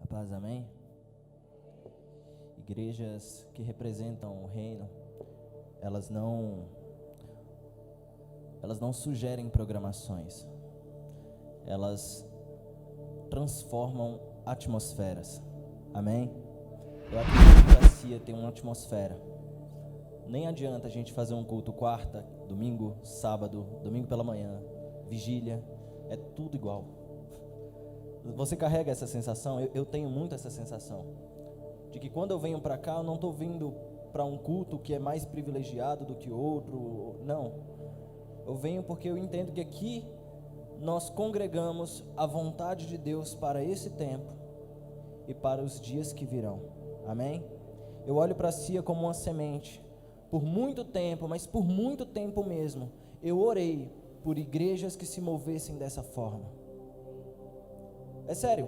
A paz, amém? Igrejas que representam o reino, elas não sugerem programações, elas transformam atmosferas, amém? Eu acredito que a CIA tem uma atmosfera. Nem adianta a gente fazer um culto quarta, domingo, sábado, domingo pela manhã, vigília, é tudo igual. Você carrega essa sensação? Eu tenho muito essa sensação de que quando eu venho para cá, eu não estou vindo para um culto que é mais privilegiado do que outro, não. Eu venho porque eu entendo que aqui nós congregamos a vontade de Deus para esse tempo e para os dias que virão, amém? Eu olho para a CIA como uma semente. Por muito tempo, mas por muito tempo mesmo, eu orei por igrejas que se movessem dessa forma. É sério,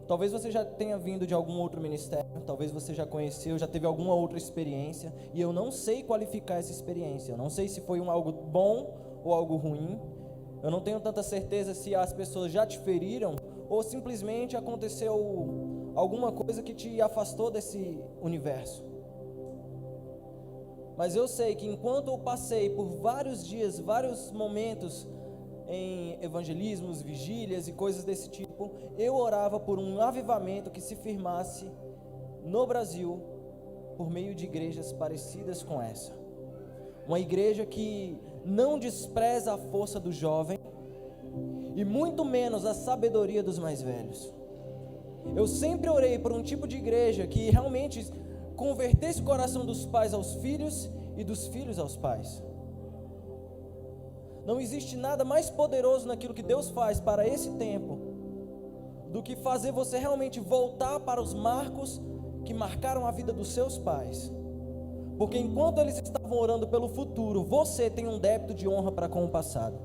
talvez você já tenha vindo de algum outro ministério, talvez você já conheceu, já teve alguma outra experiência, e eu não sei qualificar essa experiência, eu não sei se foi algo bom ou algo ruim, eu não tenho tanta certeza se as pessoas já te feriram, ou simplesmente aconteceu alguma coisa que te afastou desse universo. Mas eu sei que enquanto eu passei por vários dias, vários momentos em evangelismos, vigílias e coisas desse tipo, eu orava por um avivamento que se firmasse no Brasil por meio de igrejas parecidas com essa. Uma igreja que não despreza a força do jovem e muito menos a sabedoria dos mais velhos. Eu sempre orei por um tipo de igreja que realmente convertesse o coração dos pais aos filhos e dos filhos aos pais. Não existe nada mais poderoso naquilo que Deus faz para esse tempo do que fazer você realmente voltar para os marcos que marcaram a vida dos seus pais. Porque enquanto eles estavam orando pelo futuro, você tem um débito de honra para com o passado.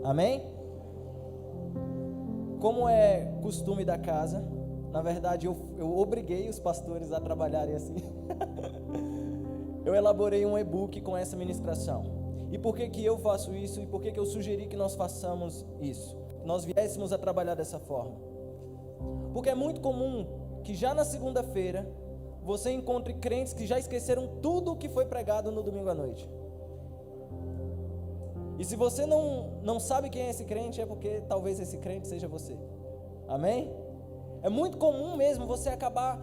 Amém? Como é costume da casa, na verdade eu obriguei os pastores a trabalharem assim. Eu elaborei um e-book com essa ministração. E por que eu faço isso? E por que eu sugeri que nós façamos isso? Nós viéssemos a trabalhar dessa forma. Porque é muito comum que já na segunda-feira você encontre crentes que já esqueceram tudo o que foi pregado no domingo à noite. E se você não sabe quem é esse crente, é porque talvez esse crente seja você. Amém? É muito comum mesmo você acabar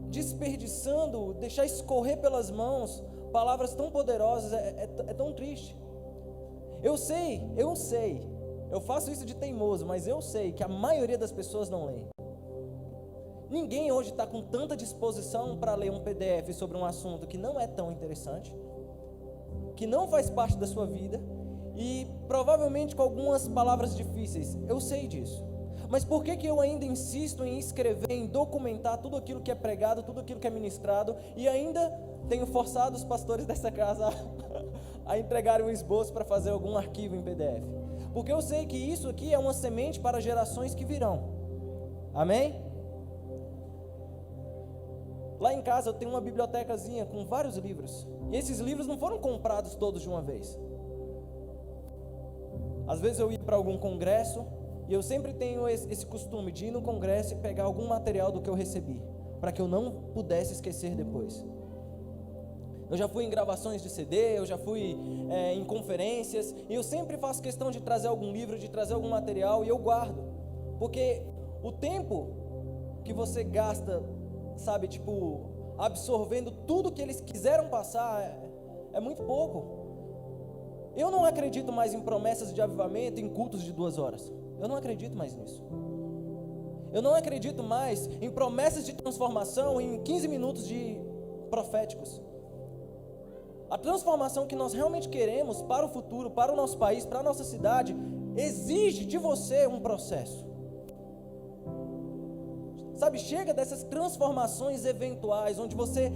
desperdiçando, deixar escorrer pelas mãos palavras tão poderosas, é tão triste. Eu sei, eu faço isso de teimoso, mas eu sei que a maioria das pessoas não lê. Ninguém hoje está com tanta disposição para ler um PDF sobre um assunto que não é tão interessante, que não faz parte da sua vida, e provavelmente com algumas palavras difíceis. Eu sei disso. Mas por que eu ainda insisto em escrever, em documentar tudo aquilo que é pregado, tudo aquilo que é ministrado, e ainda tenho forçado os pastores dessa casa a entregarem um esboço para fazer algum arquivo em PDF? Porque eu sei que isso aqui é uma semente para gerações que virão. Amém? Lá em casa eu tenho uma bibliotecazinha com vários livros, e esses livros não foram comprados todos de uma vez. Às vezes eu ia para algum congresso, e eu sempre tenho esse costume de ir no congresso e pegar algum material do que eu recebi, para que eu não pudesse esquecer depois. Eu já fui em gravações de CD, eu já fui em conferências, e eu sempre faço questão de trazer algum livro, de trazer algum material, e eu guardo. Porque o tempo que você gasta, sabe, absorvendo tudo que eles quiseram passar, é muito pouco. Eu não acredito mais em promessas de avivamento, em cultos de 2 horas. Eu não acredito mais nisso. Eu não acredito mais em promessas de transformação em 15 minutos de proféticos. A transformação que nós realmente queremos para o futuro, para o nosso país, para a nossa cidade, exige de você um processo. Sabe, chega dessas transformações eventuais, onde você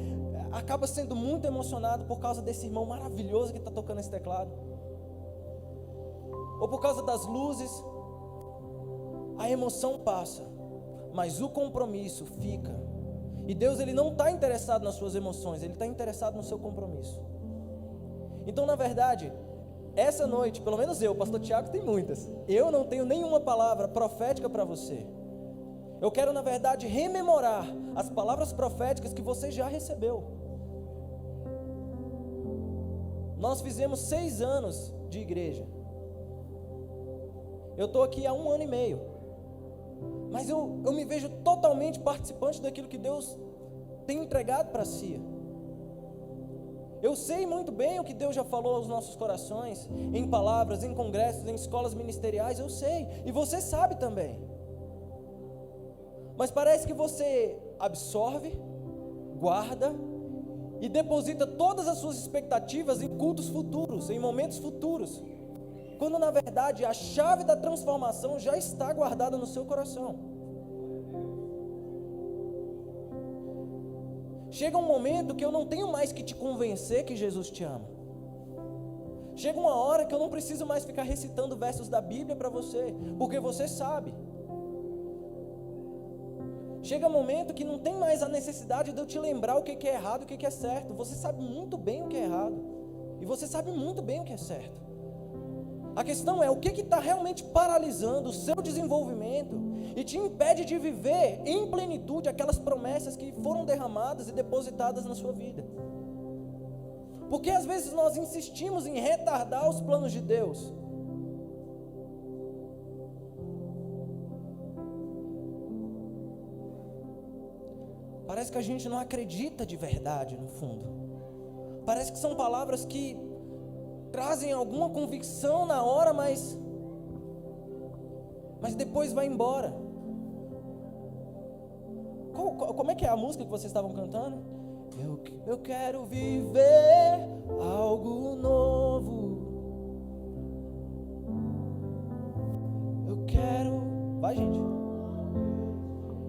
acaba sendo muito emocionado por causa desse irmão maravilhoso que está tocando esse teclado, ou por causa das luzes. A emoção passa, mas o compromisso fica. E Deus, Ele não está interessado nas suas emoções, Ele está interessado no seu compromisso. Então, na verdade, essa noite, pelo menos eu, o pastor Tiago tem muitas, eu não tenho nenhuma palavra profética para você. Eu quero, na verdade, rememorar as palavras proféticas que você já recebeu. Nós fizemos 6 anos de igreja. Eu estou aqui há 1 ano e meio. Mas eu me vejo totalmente participante daquilo que Deus tem entregado para si. Eu sei muito bem o que Deus já falou aos nossos corações, em palavras, em congressos, em escolas ministeriais, eu sei. E você sabe também. Mas parece que você absorve, guarda e deposita todas as suas expectativas em cultos futuros, em momentos futuros, quando na verdade a chave da transformação já está guardada no seu coração. Chega um momento que eu não tenho mais que te convencer que Jesus te ama. Chega uma hora que eu não preciso mais ficar recitando versos da Bíblia para você, porque você sabe. Chega um momento que não tem mais a necessidade de eu te lembrar o que é errado e o que é certo. Você sabe muito bem o que é errado. E você sabe muito bem o que é certo. A questão é o que está realmente paralisando o seu desenvolvimento e te impede de viver em plenitude aquelas promessas que foram derramadas e depositadas na sua vida. Porque às vezes nós insistimos em retardar os planos de Deus. Parece que a gente não acredita de verdade no fundo. Parece que são palavras que trazem alguma convicção na hora, mas depois vai embora. Como é que é a música que vocês estavam cantando? Eu quero viver algo novo. Eu quero... Vai, gente.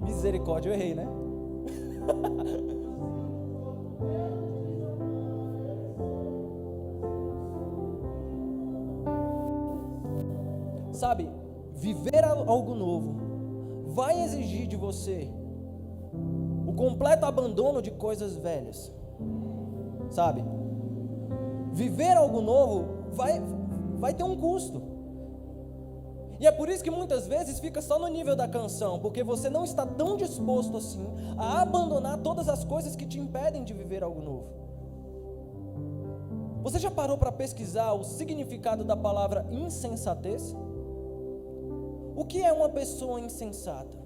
Misericórdia, eu errei, né? Sabe, viver algo novo vai exigir de você o completo abandono de coisas velhas. Sabe, viver algo novo vai ter um custo. E é por isso que muitas vezes fica só no nível da canção, porque você não está tão disposto assim a abandonar todas as coisas que te impedem de viver algo novo. Você já parou para pesquisar o significado da palavra insensatez? O que é uma pessoa insensata?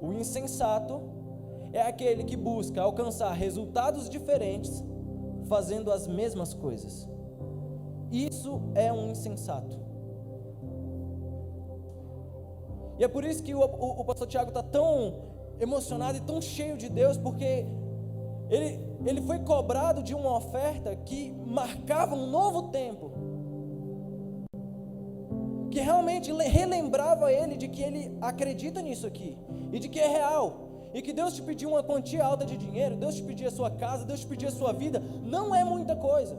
O insensato é aquele que busca alcançar resultados diferentes fazendo as mesmas coisas. Isso é um insensato. E é por isso que o pastor Tiago está tão emocionado e tão cheio de Deus, porque ele foi cobrado de uma oferta que marcava um novo tempo, que realmente relembrava ele de que ele acredita nisso aqui, e de que é real, e que Deus te pediu uma quantia alta de dinheiro, Deus te pediu a sua casa, Deus te pediu a sua vida, não é muita coisa.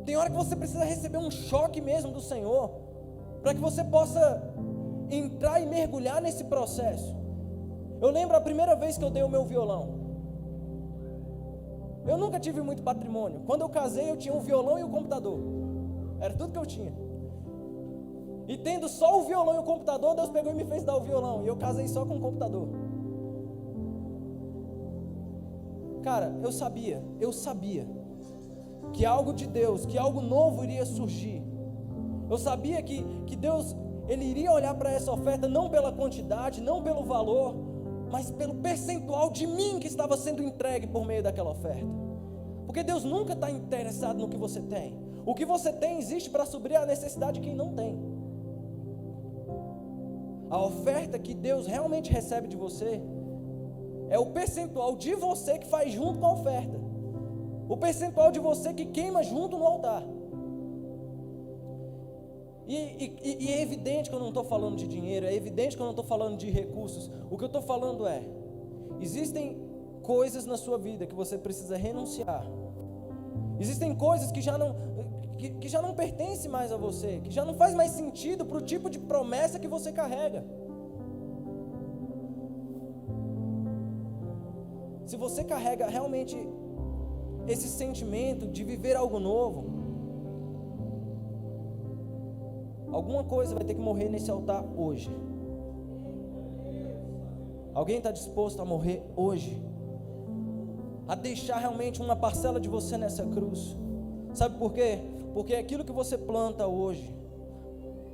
Tem hora que você precisa receber um choque mesmo do Senhor, para que você possa entrar e mergulhar nesse processo. Eu lembro a primeira vez que eu dei o meu violão. Eu nunca tive muito patrimônio. Quando eu casei, eu tinha um violão e um computador. Era tudo que eu tinha. E tendo só o violão e o computador, Deus pegou e me fez dar o violão. E eu casei só com o computador. Cara, eu sabia que algo de Deus, que algo novo iria surgir. Eu sabia que Deus, Ele iria olhar para essa oferta não pela quantidade, não pelo valor, mas pelo percentual de mim que estava sendo entregue por meio daquela oferta. Porque Deus nunca está interessado no que você tem. O que você tem existe para suprir a necessidade de quem não tem. A oferta que Deus realmente recebe de você é o percentual de você que faz junto com a oferta, o percentual de você que queima junto no altar. E é evidente que eu não estou falando de dinheiro, é evidente que eu não estou falando de recursos. O que eu estou falando é, existem coisas na sua vida que você precisa renunciar. Existem coisas que já não pertencem mais a você, que já não faz mais sentido para o tipo de promessa que você carrega. Se você carrega realmente esse sentimento de viver algo novo, alguma coisa vai ter que morrer nesse altar hoje. Alguém está disposto a morrer hoje? A deixar realmente uma parcela de você nessa cruz? Sabe por quê? Porque aquilo que você planta hoje,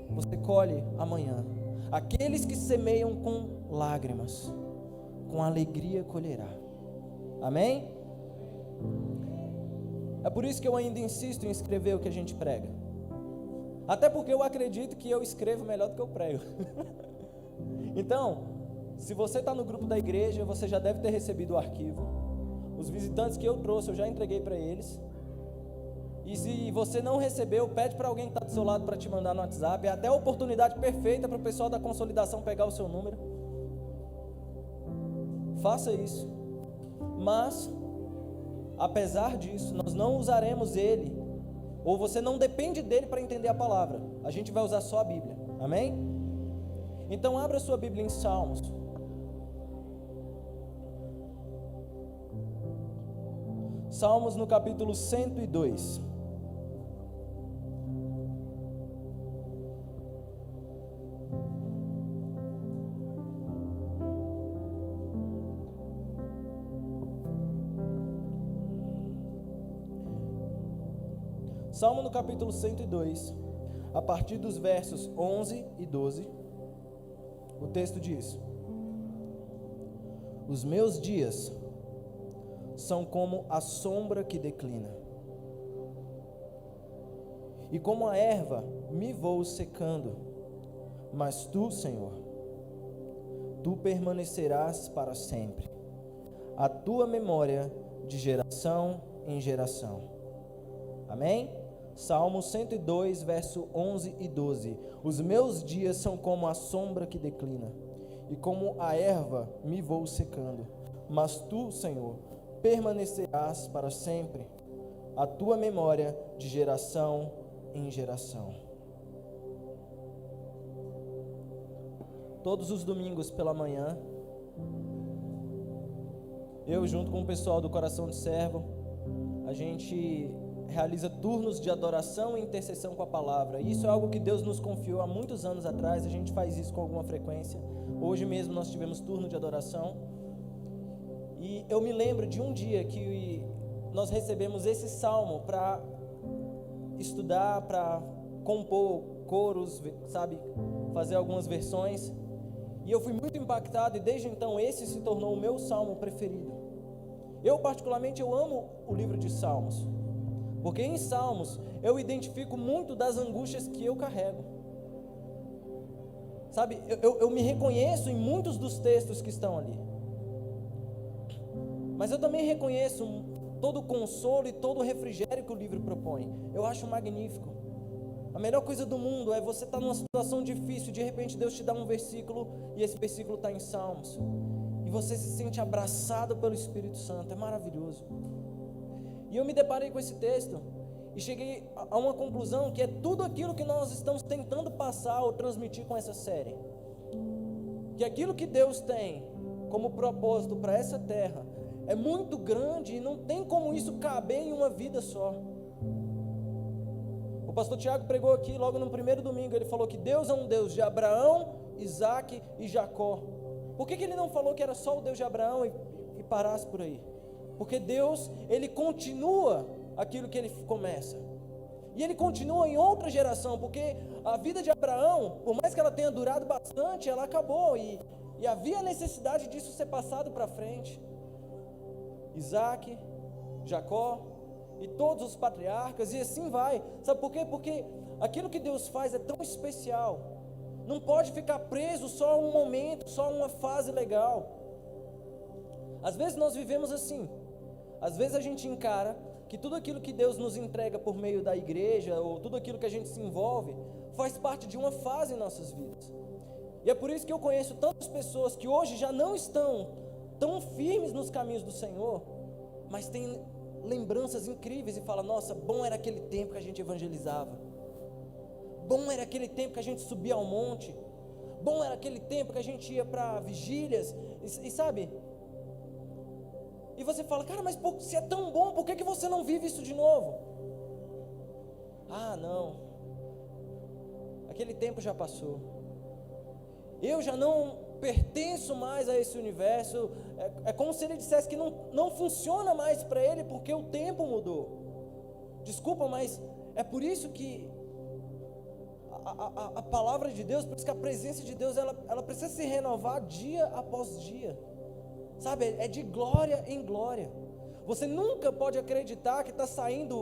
você colhe amanhã. Aqueles que semeiam com lágrimas, com alegria colherá. Amém? É por isso que eu ainda insisto em escrever o que a gente prega. Até porque eu acredito que eu escrevo melhor do que eu prego. Então, se você está no grupo da igreja, você já deve ter recebido o arquivo. Os visitantes que eu trouxe, eu já entreguei para eles. E se você não recebeu, pede para alguém que está do seu lado para te mandar no WhatsApp. É até a oportunidade perfeita para o pessoal da consolidação pegar o seu número. Faça isso. Mas, apesar disso, nós não usaremos ele, ou você não depende dele para entender a palavra. A gente vai usar só a Bíblia. Amém? Então abra sua Bíblia em Salmos. Salmos no capítulo 102. Salmo no capítulo 102, a partir dos versos 11 e 12, o texto diz: Os meus dias são como a sombra que declina, e como a erva me vou secando, mas tu, Senhor, tu permanecerás para sempre, a tua memória de geração em geração. Amém? Salmo 102, verso 11 e 12. Os meus dias são como a sombra que declina, e como a erva me vou secando, mas tu, Senhor, permanecerás para sempre, a tua memória de geração em geração. Todos os domingos pela manhã, eu junto com o pessoal do Coração de Servo, a gente realiza turnos de adoração e intercessão com a palavra. Isso é algo que Deus nos confiou há muitos anos atrás. A gente faz isso com alguma frequência. Hoje mesmo nós tivemos turno de adoração, e eu me lembro de um dia que nós recebemos esse salmo para estudar, para compor coros, sabe, fazer algumas versões, e eu fui muito impactado, e desde então esse se tornou o meu salmo preferido. Eu particularmente amo o livro de Salmos, porque em Salmos eu identifico muito das angústias que eu carrego. Sabe, eu me reconheço em muitos dos textos que estão ali. Mas eu também reconheço todo o consolo e todo o refrigério que o livro propõe. Eu acho magnífico. A melhor coisa do mundo é você estar numa situação difícil, e de repente Deus te dá um versículo, e esse versículo está em Salmos, e você se sente abraçado pelo Espírito Santo. É maravilhoso. E eu me deparei com esse texto e cheguei a uma conclusão, que é tudo aquilo que nós estamos tentando passar ou transmitir com essa série. Que aquilo que Deus tem como propósito para essa terra é muito grande, e não tem como isso caber em uma vida só. O pastor Tiago pregou aqui logo no primeiro domingo. Ele falou que Deus é um Deus de Abraão, Isaque e Jacó. Por que ele não falou que era só o Deus de Abraão e parasse por aí? Porque Deus, ele continua aquilo que ele começa, e ele continua em outra geração. Porque a vida de Abraão, por mais que ela tenha durado bastante, ela acabou, e havia necessidade disso ser passado para frente. Isaque, Jacó e todos os patriarcas, e assim vai. Sabe por quê? Porque aquilo que Deus faz é tão especial, não pode ficar preso só a um momento, só a uma fase legal. Às vezes nós vivemos assim. Às vezes a gente encara que tudo aquilo que Deus nos entrega por meio da igreja, ou tudo aquilo que a gente se envolve, faz parte de uma fase em nossas vidas. E é por isso que eu conheço tantas pessoas que hoje já não estão tão firmes nos caminhos do Senhor, mas têm lembranças incríveis e falam: nossa, bom era aquele tempo que a gente evangelizava, bom era aquele tempo que a gente subia ao monte, bom era aquele tempo que a gente ia para vigílias, e sabe? E você fala: cara, mas se é tão bom, por que você não vive isso de novo? Ah, não, aquele tempo já passou. Eu já não pertenço mais a esse universo. É como se ele dissesse que não funciona mais para ele porque o tempo mudou. Desculpa, mas é por isso que a palavra de Deus, por isso que a presença de Deus, ela precisa se renovar dia após dia. Sabe, é de glória em glória. Você nunca pode acreditar que está saindo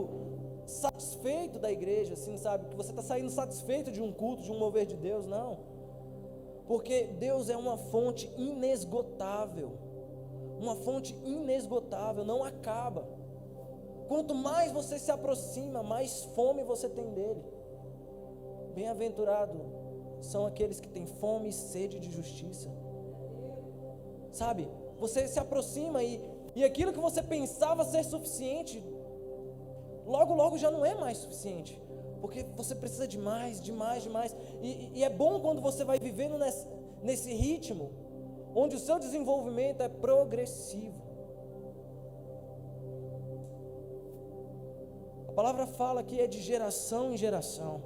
satisfeito da igreja, assim, sabe? Que você está saindo satisfeito de um culto, de um mover de Deus, não. Porque Deus é uma fonte inesgotável. Uma fonte inesgotável, não acaba. Quanto mais você se aproxima, mais fome você tem dele. Bem-aventurado são aqueles que têm fome e sede de justiça. Sabe, você se aproxima e aquilo que você pensava ser suficiente, logo já não é mais suficiente. Porque você precisa de mais, de mais, de mais. E é bom quando você vai vivendo nesse ritmo, onde o seu desenvolvimento é progressivo. A palavra fala que é de geração em geração.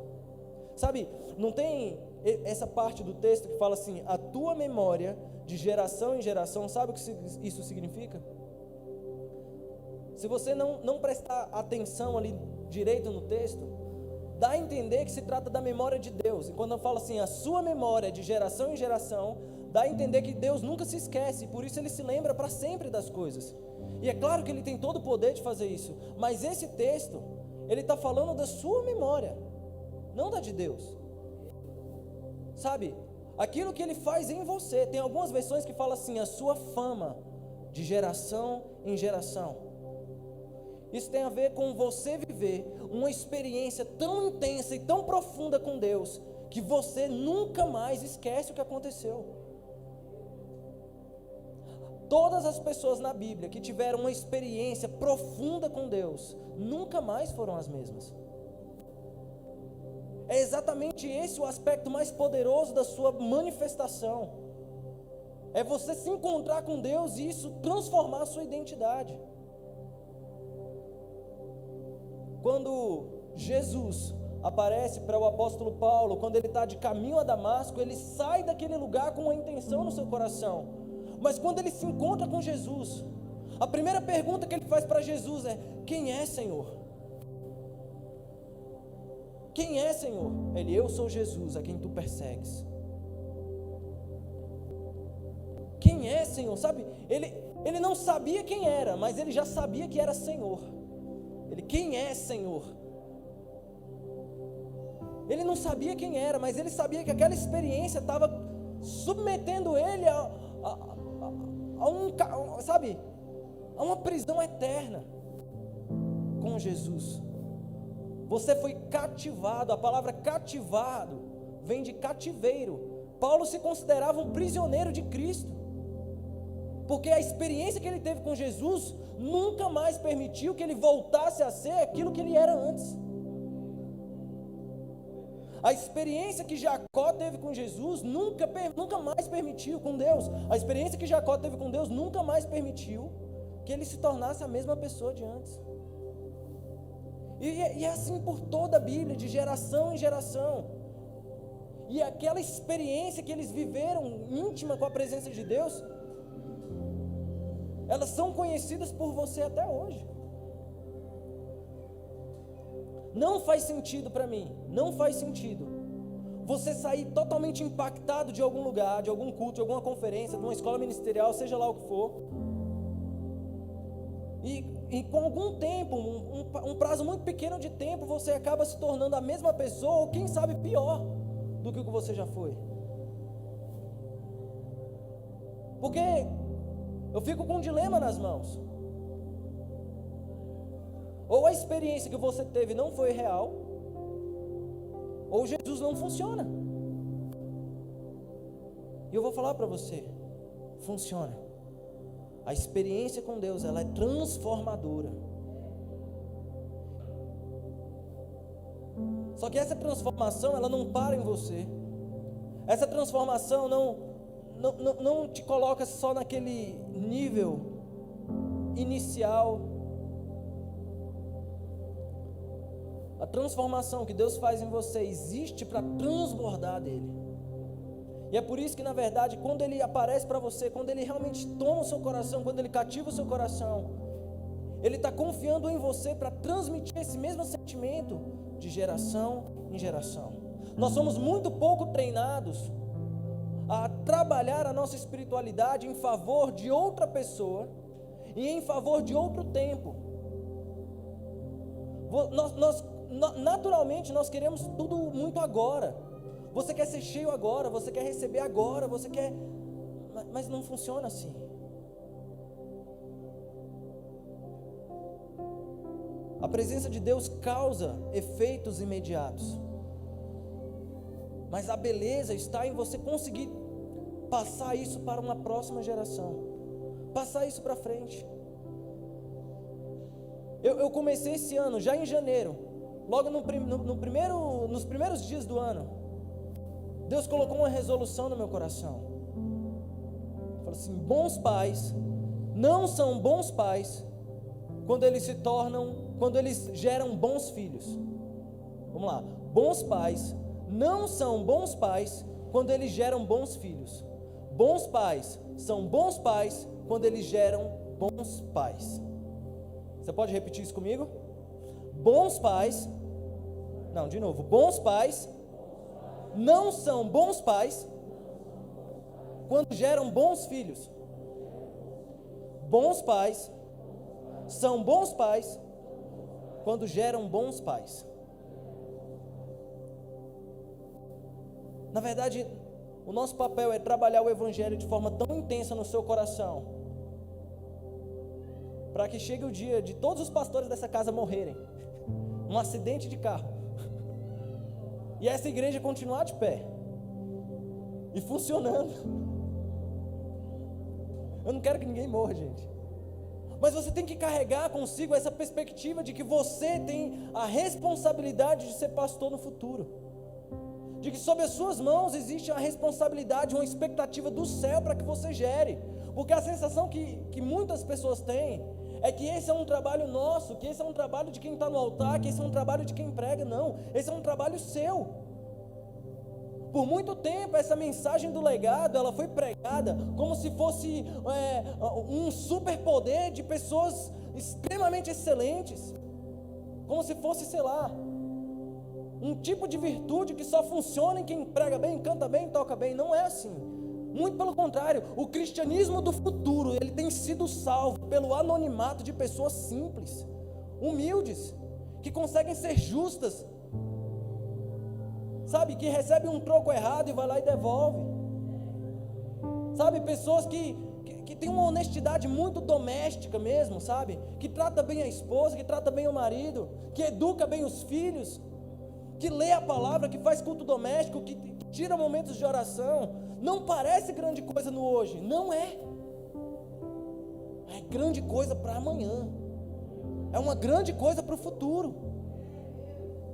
Sabe, não tem essa parte do texto que fala assim, a tua memória de geração em geração, sabe o que isso significa? Se você não prestar atenção ali direito no texto, dá a entender que se trata da memória de Deus. E quando eu falo assim, a sua memória de geração em geração, dá a entender que Deus nunca se esquece, por isso ele se lembra para sempre das coisas. E é claro que ele tem todo o poder de fazer isso, mas esse texto, ele está falando da sua memória, não da de Deus. Sabe, aquilo que ele faz em você, tem algumas versões que falam assim, a sua fama de geração em geração. Isso tem a ver com você viver uma experiência tão intensa e tão profunda com Deus, que você nunca mais esquece o que aconteceu. Todas as pessoas na Bíblia que tiveram uma experiência profunda com Deus, nunca mais foram as mesmas. É exatamente esse o aspecto mais poderoso da sua manifestação. É você se encontrar com Deus e isso transformar a sua identidade. Quando Jesus aparece para o apóstolo Paulo, quando ele está de caminho a Damasco, ele sai daquele lugar com uma intenção no seu coração. Mas quando ele se encontra com Jesus, a primeira pergunta que ele faz para Jesus é: quem é, Senhor? Quem é, Senhor? Ele: eu sou Jesus, a quem tu persegues. Quem é, Senhor? Sabe, ele não sabia quem era, mas ele já sabia que era Senhor. Ele: quem é, Senhor? Ele não sabia quem era, mas ele sabia que aquela experiência estava submetendo ele a uma prisão eterna com Jesus. Você foi cativado. A palavra cativado vem de cativeiro. Paulo se considerava um prisioneiro de Cristo, porque a experiência que ele teve com Jesus nunca mais permitiu que ele voltasse a ser aquilo que ele era antes. A experiência que Jacó teve com Jesus nunca mais permitiu, com Deus, a experiência que Jacó teve com Deus nunca mais permitiu que ele se tornasse a mesma pessoa de antes. E é assim por toda a Bíblia, de geração em geração. E aquela experiência que eles viveram íntima com a presença de Deus, elas são conhecidas por você até hoje. Não faz sentido para mim, não faz sentido você sair totalmente impactado de algum lugar, de algum culto, de alguma conferência, de uma escola ministerial, seja lá o que for, e com algum tempo, um prazo muito pequeno de tempo, você acaba se tornando a mesma pessoa, ou quem sabe pior do que o que você já foi. Porque eu fico com um dilema nas mãos. Ou a experiência que você teve não foi real, ou Jesus não funciona. E eu vou falar para você, funciona. A experiência com Deus, ela é transformadora. Só que essa transformação, ela não para em você. Essa transformação não te coloca só naquele nível inicial. A transformação que Deus faz em você existe para transbordar dele. E é por isso que, na verdade, quando ele aparece para você, quando ele realmente toma o seu coração, quando ele cativa o seu coração, ele está confiando em você para transmitir esse mesmo sentimento de geração em geração. Nós somos muito pouco treinados a trabalhar a nossa espiritualidade em favor de outra pessoa e em favor de outro tempo. Naturalmente nós queremos tudo muito agora. Você quer ser cheio agora, você quer receber agora, você quer... Mas não funciona assim. A presença de Deus causa efeitos imediatos. Mas a beleza está em você conseguir passar isso para uma próxima geração. Passar isso para frente. Eu comecei esse ano, já em janeiro, logo nos primeiros dias do ano, Deus colocou uma resolução no meu coração. Falou assim: bons pais não são bons pais quando eles geram bons filhos. Vamos lá. Bons pais não são bons pais quando eles geram bons filhos. Bons pais são bons pais quando eles geram bons pais. Você pode repetir isso comigo? Bons pais não são bons pais quando geram bons filhos. Bons pais são bons pais quando geram bons pais. Na verdade, o nosso papel é trabalhar o Evangelho de forma tão intensa no seu coração, para que chegue o dia de todos os pastores dessa casa morrerem, um acidente de carro, e essa igreja continuar de pé e funcionando. Eu não quero que ninguém morra, gente, mas você tem que carregar consigo essa perspectiva de que você tem a responsabilidade de ser pastor no futuro, de que sob as suas mãos existe uma responsabilidade, uma expectativa do céu para que você gere, porque a sensação que muitas pessoas têm é que esse é um trabalho nosso, que esse é um trabalho de quem está no altar, que esse é um trabalho de quem prega. Não, esse é um trabalho seu. Por muito tempo essa mensagem do legado, ela foi pregada como se fosse um superpoder de pessoas extremamente excelentes, como se fosse, sei lá, um tipo de virtude que só funciona em quem prega bem, canta bem, toca bem. Não é assim. Muito pelo contrário, o cristianismo do futuro, ele tem sido salvo pelo anonimato de pessoas simples, humildes, que conseguem ser justas, sabe, que recebem um troco errado e vai lá e devolve, sabe, pessoas que têm uma honestidade muito doméstica mesmo, sabe, que trata bem a esposa, que trata bem o marido, que educa bem os filhos, que lê a palavra, que faz culto doméstico, que tira momentos de oração. Não parece grande coisa no hoje, não é. É grande coisa para amanhã. É uma grande coisa para o futuro.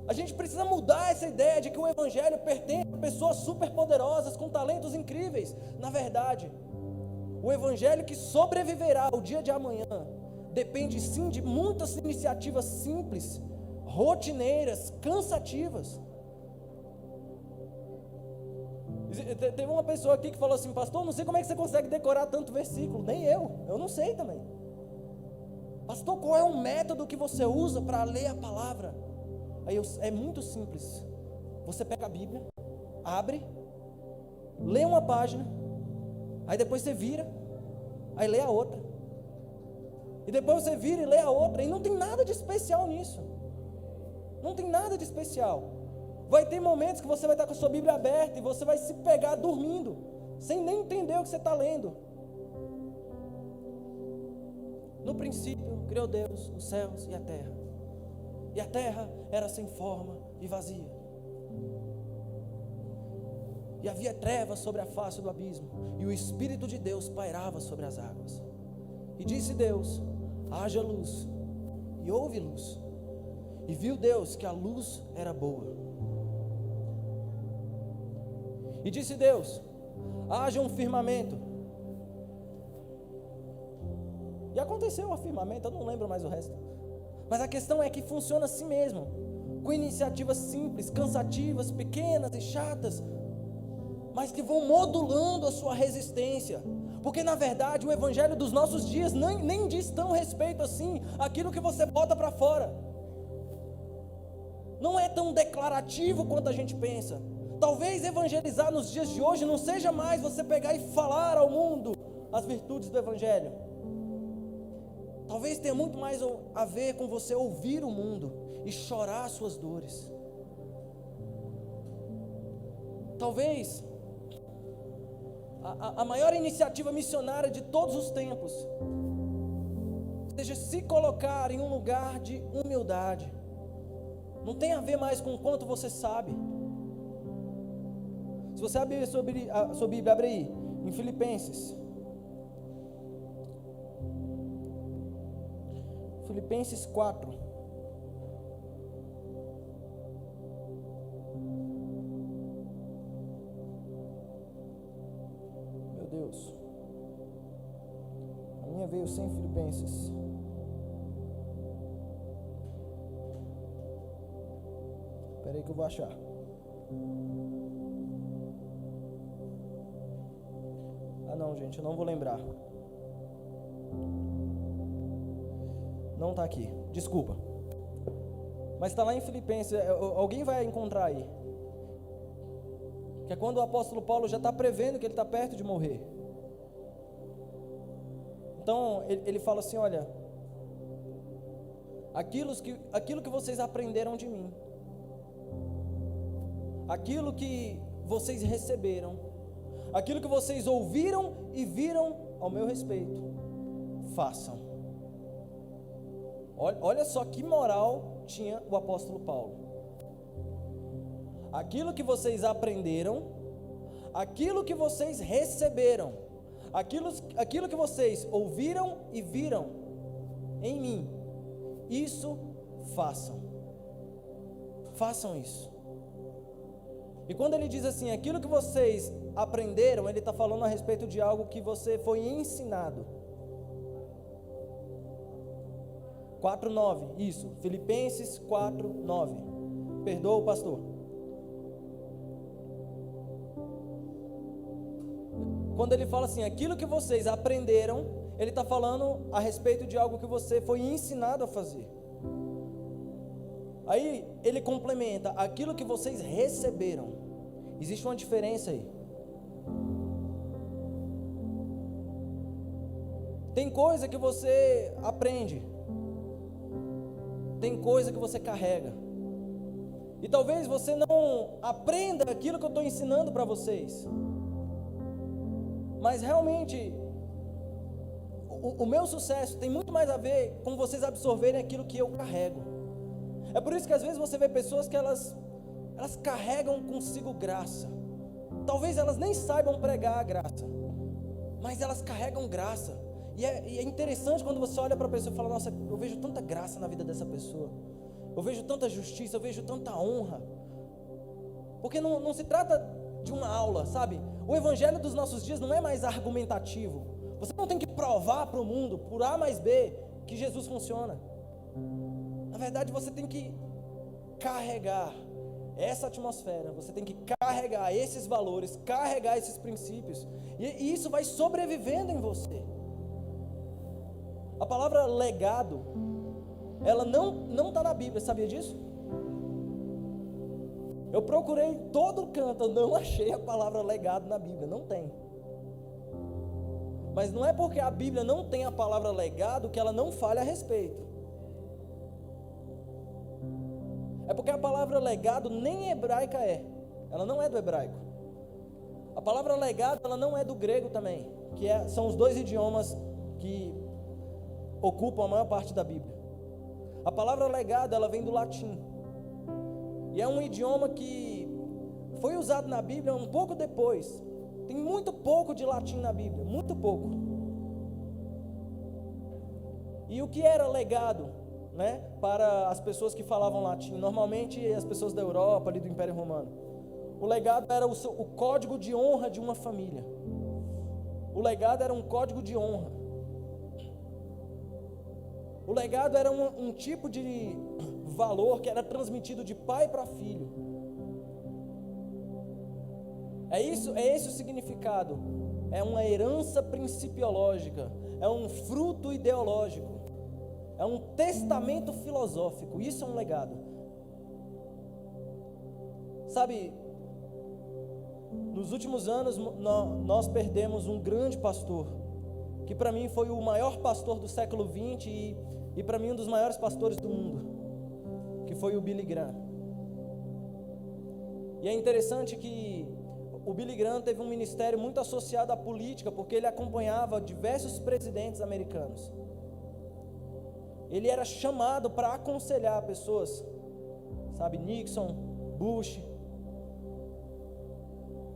A gente precisa mudar essa ideia de que o Evangelho pertence a pessoas super poderosas, com talentos incríveis. Na verdade, o Evangelho que sobreviverá ao dia de amanhã depende sim de muitas iniciativas simples, rotineiras, cansativas. Teve uma pessoa aqui que falou assim: pastor, não sei como é que você consegue decorar tanto versículo. Nem eu não sei também. Pastor, qual é o método que você usa para ler a palavra? É muito simples. Você pega a Bíblia, abre, lê uma página, aí depois você vira, aí lê a outra, e depois você vira e lê a outra, e não tem nada de especial nisso. Não tem nada de especial. Vai ter momentos que você vai estar com a sua Bíblia aberta e você vai se pegar dormindo, sem nem entender o que você está lendo. No princípio criou Deus os céus e a terra era sem forma e vazia, e havia trevas sobre a face do abismo, e o Espírito de Deus pairava sobre as águas. E disse Deus: haja luz, e houve luz. E viu Deus que a luz era boa. E disse Deus: haja um firmamento. E aconteceu o firmamento, eu não lembro mais o resto. Mas a questão é que funciona assim mesmo, com iniciativas simples, cansativas, pequenas e chatas, mas que vão modulando a sua resistência. Porque na verdade o evangelho dos nossos dias nem diz tão respeito assim àquilo que você bota para fora. Não é tão declarativo quanto a gente pensa. Talvez evangelizar nos dias de hoje não seja mais você pegar e falar ao mundo as virtudes do evangelho. Talvez tenha muito mais a ver com você ouvir o mundo e chorar as suas dores. Talvez a maior iniciativa missionária de todos os tempos seja se colocar em um lugar de humildade. Não tem a ver mais com o quanto você sabe. Se você abrir a sua Bíblia, abre aí, em Filipenses. Filipenses 4. Meu Deus. A minha veio sem Filipenses. Espera aí que eu vou achar. Ah não, gente, eu não vou lembrar. Não está aqui, desculpa. Mas está lá em Filipenses, alguém vai encontrar aí. Que é quando o apóstolo Paulo já está prevendo que ele está perto de morrer. Então, ele fala assim, olha, aquilo que vocês aprenderam de mim, aquilo que vocês receberam, aquilo que vocês ouviram e viram ao meu respeito, façam. Olha só que moral tinha o apóstolo Paulo. Aquilo que vocês aprenderam, aquilo que vocês receberam, aquilo que vocês ouviram e viram em mim, isso façam. Façam isso. E quando ele diz assim, aquilo que vocês aprenderam, ele está falando a respeito de algo que você foi ensinado. 4:9, isso, Filipenses 4:9. Perdoa o pastor. Quando ele fala assim, aquilo que vocês aprenderam, ele está falando a respeito de algo que você foi ensinado a fazer. Aí ele complementa, aquilo que vocês receberam. Existe uma diferença aí. Tem coisa que você aprende, tem coisa que você carrega. E talvez você não aprenda aquilo que eu estou ensinando para vocês. Mas realmente, o meu sucesso tem muito mais a ver com vocês absorverem aquilo que eu carrego. É por isso que às vezes você vê pessoas que elas carregam consigo graça. Talvez elas nem saibam pregar a graça, mas elas carregam graça. E é interessante quando você olha para a pessoa e fala, nossa, eu vejo tanta graça na vida dessa pessoa. Eu vejo tanta justiça, eu vejo tanta honra. Porque não se trata de uma aula, sabe? O evangelho dos nossos dias não é mais argumentativo. Você não tem que provar para o mundo, por A mais B, que Jesus funciona. Na verdade, você tem que carregar essa atmosfera, você tem que carregar esses valores, carregar esses princípios, e isso vai sobrevivendo em você. A palavra legado, ela não está na Bíblia, sabia disso? Eu procurei em todo canto, eu não achei a palavra legado na Bíblia, não tem. Mas não é porque a Bíblia não tem a palavra legado que ela não fale a respeito. É porque a palavra legado nem hebraica é, ela não é do hebraico. A palavra legado, ela não é do grego também, são os dois idiomas que ocupam a maior parte da Bíblia. A palavra legado, ela vem do latim. E é um idioma que foi usado na Bíblia um pouco depois. Tem muito pouco de latim na Bíblia, muito pouco. E o que era legado, né, para as pessoas que falavam latim? Normalmente as pessoas da Europa, ali do Império Romano. O legado era o código de honra de uma família. O legado era um código de honra. O legado era um tipo de valor que era transmitido de pai para filho. É esse o significado. É uma herança principiológica, é um fruto ideológico, é um testamento filosófico. Isso é um legado. Sabe, nos últimos anos nós perdemos um grande pastor, que para mim foi o maior pastor do século XX e para mim um dos maiores pastores do mundo, que foi o Billy Graham. E é interessante que o Billy Graham teve um ministério muito associado à política, porque ele acompanhava diversos presidentes americanos. Ele era chamado para aconselhar pessoas, sabe, Nixon, Bush,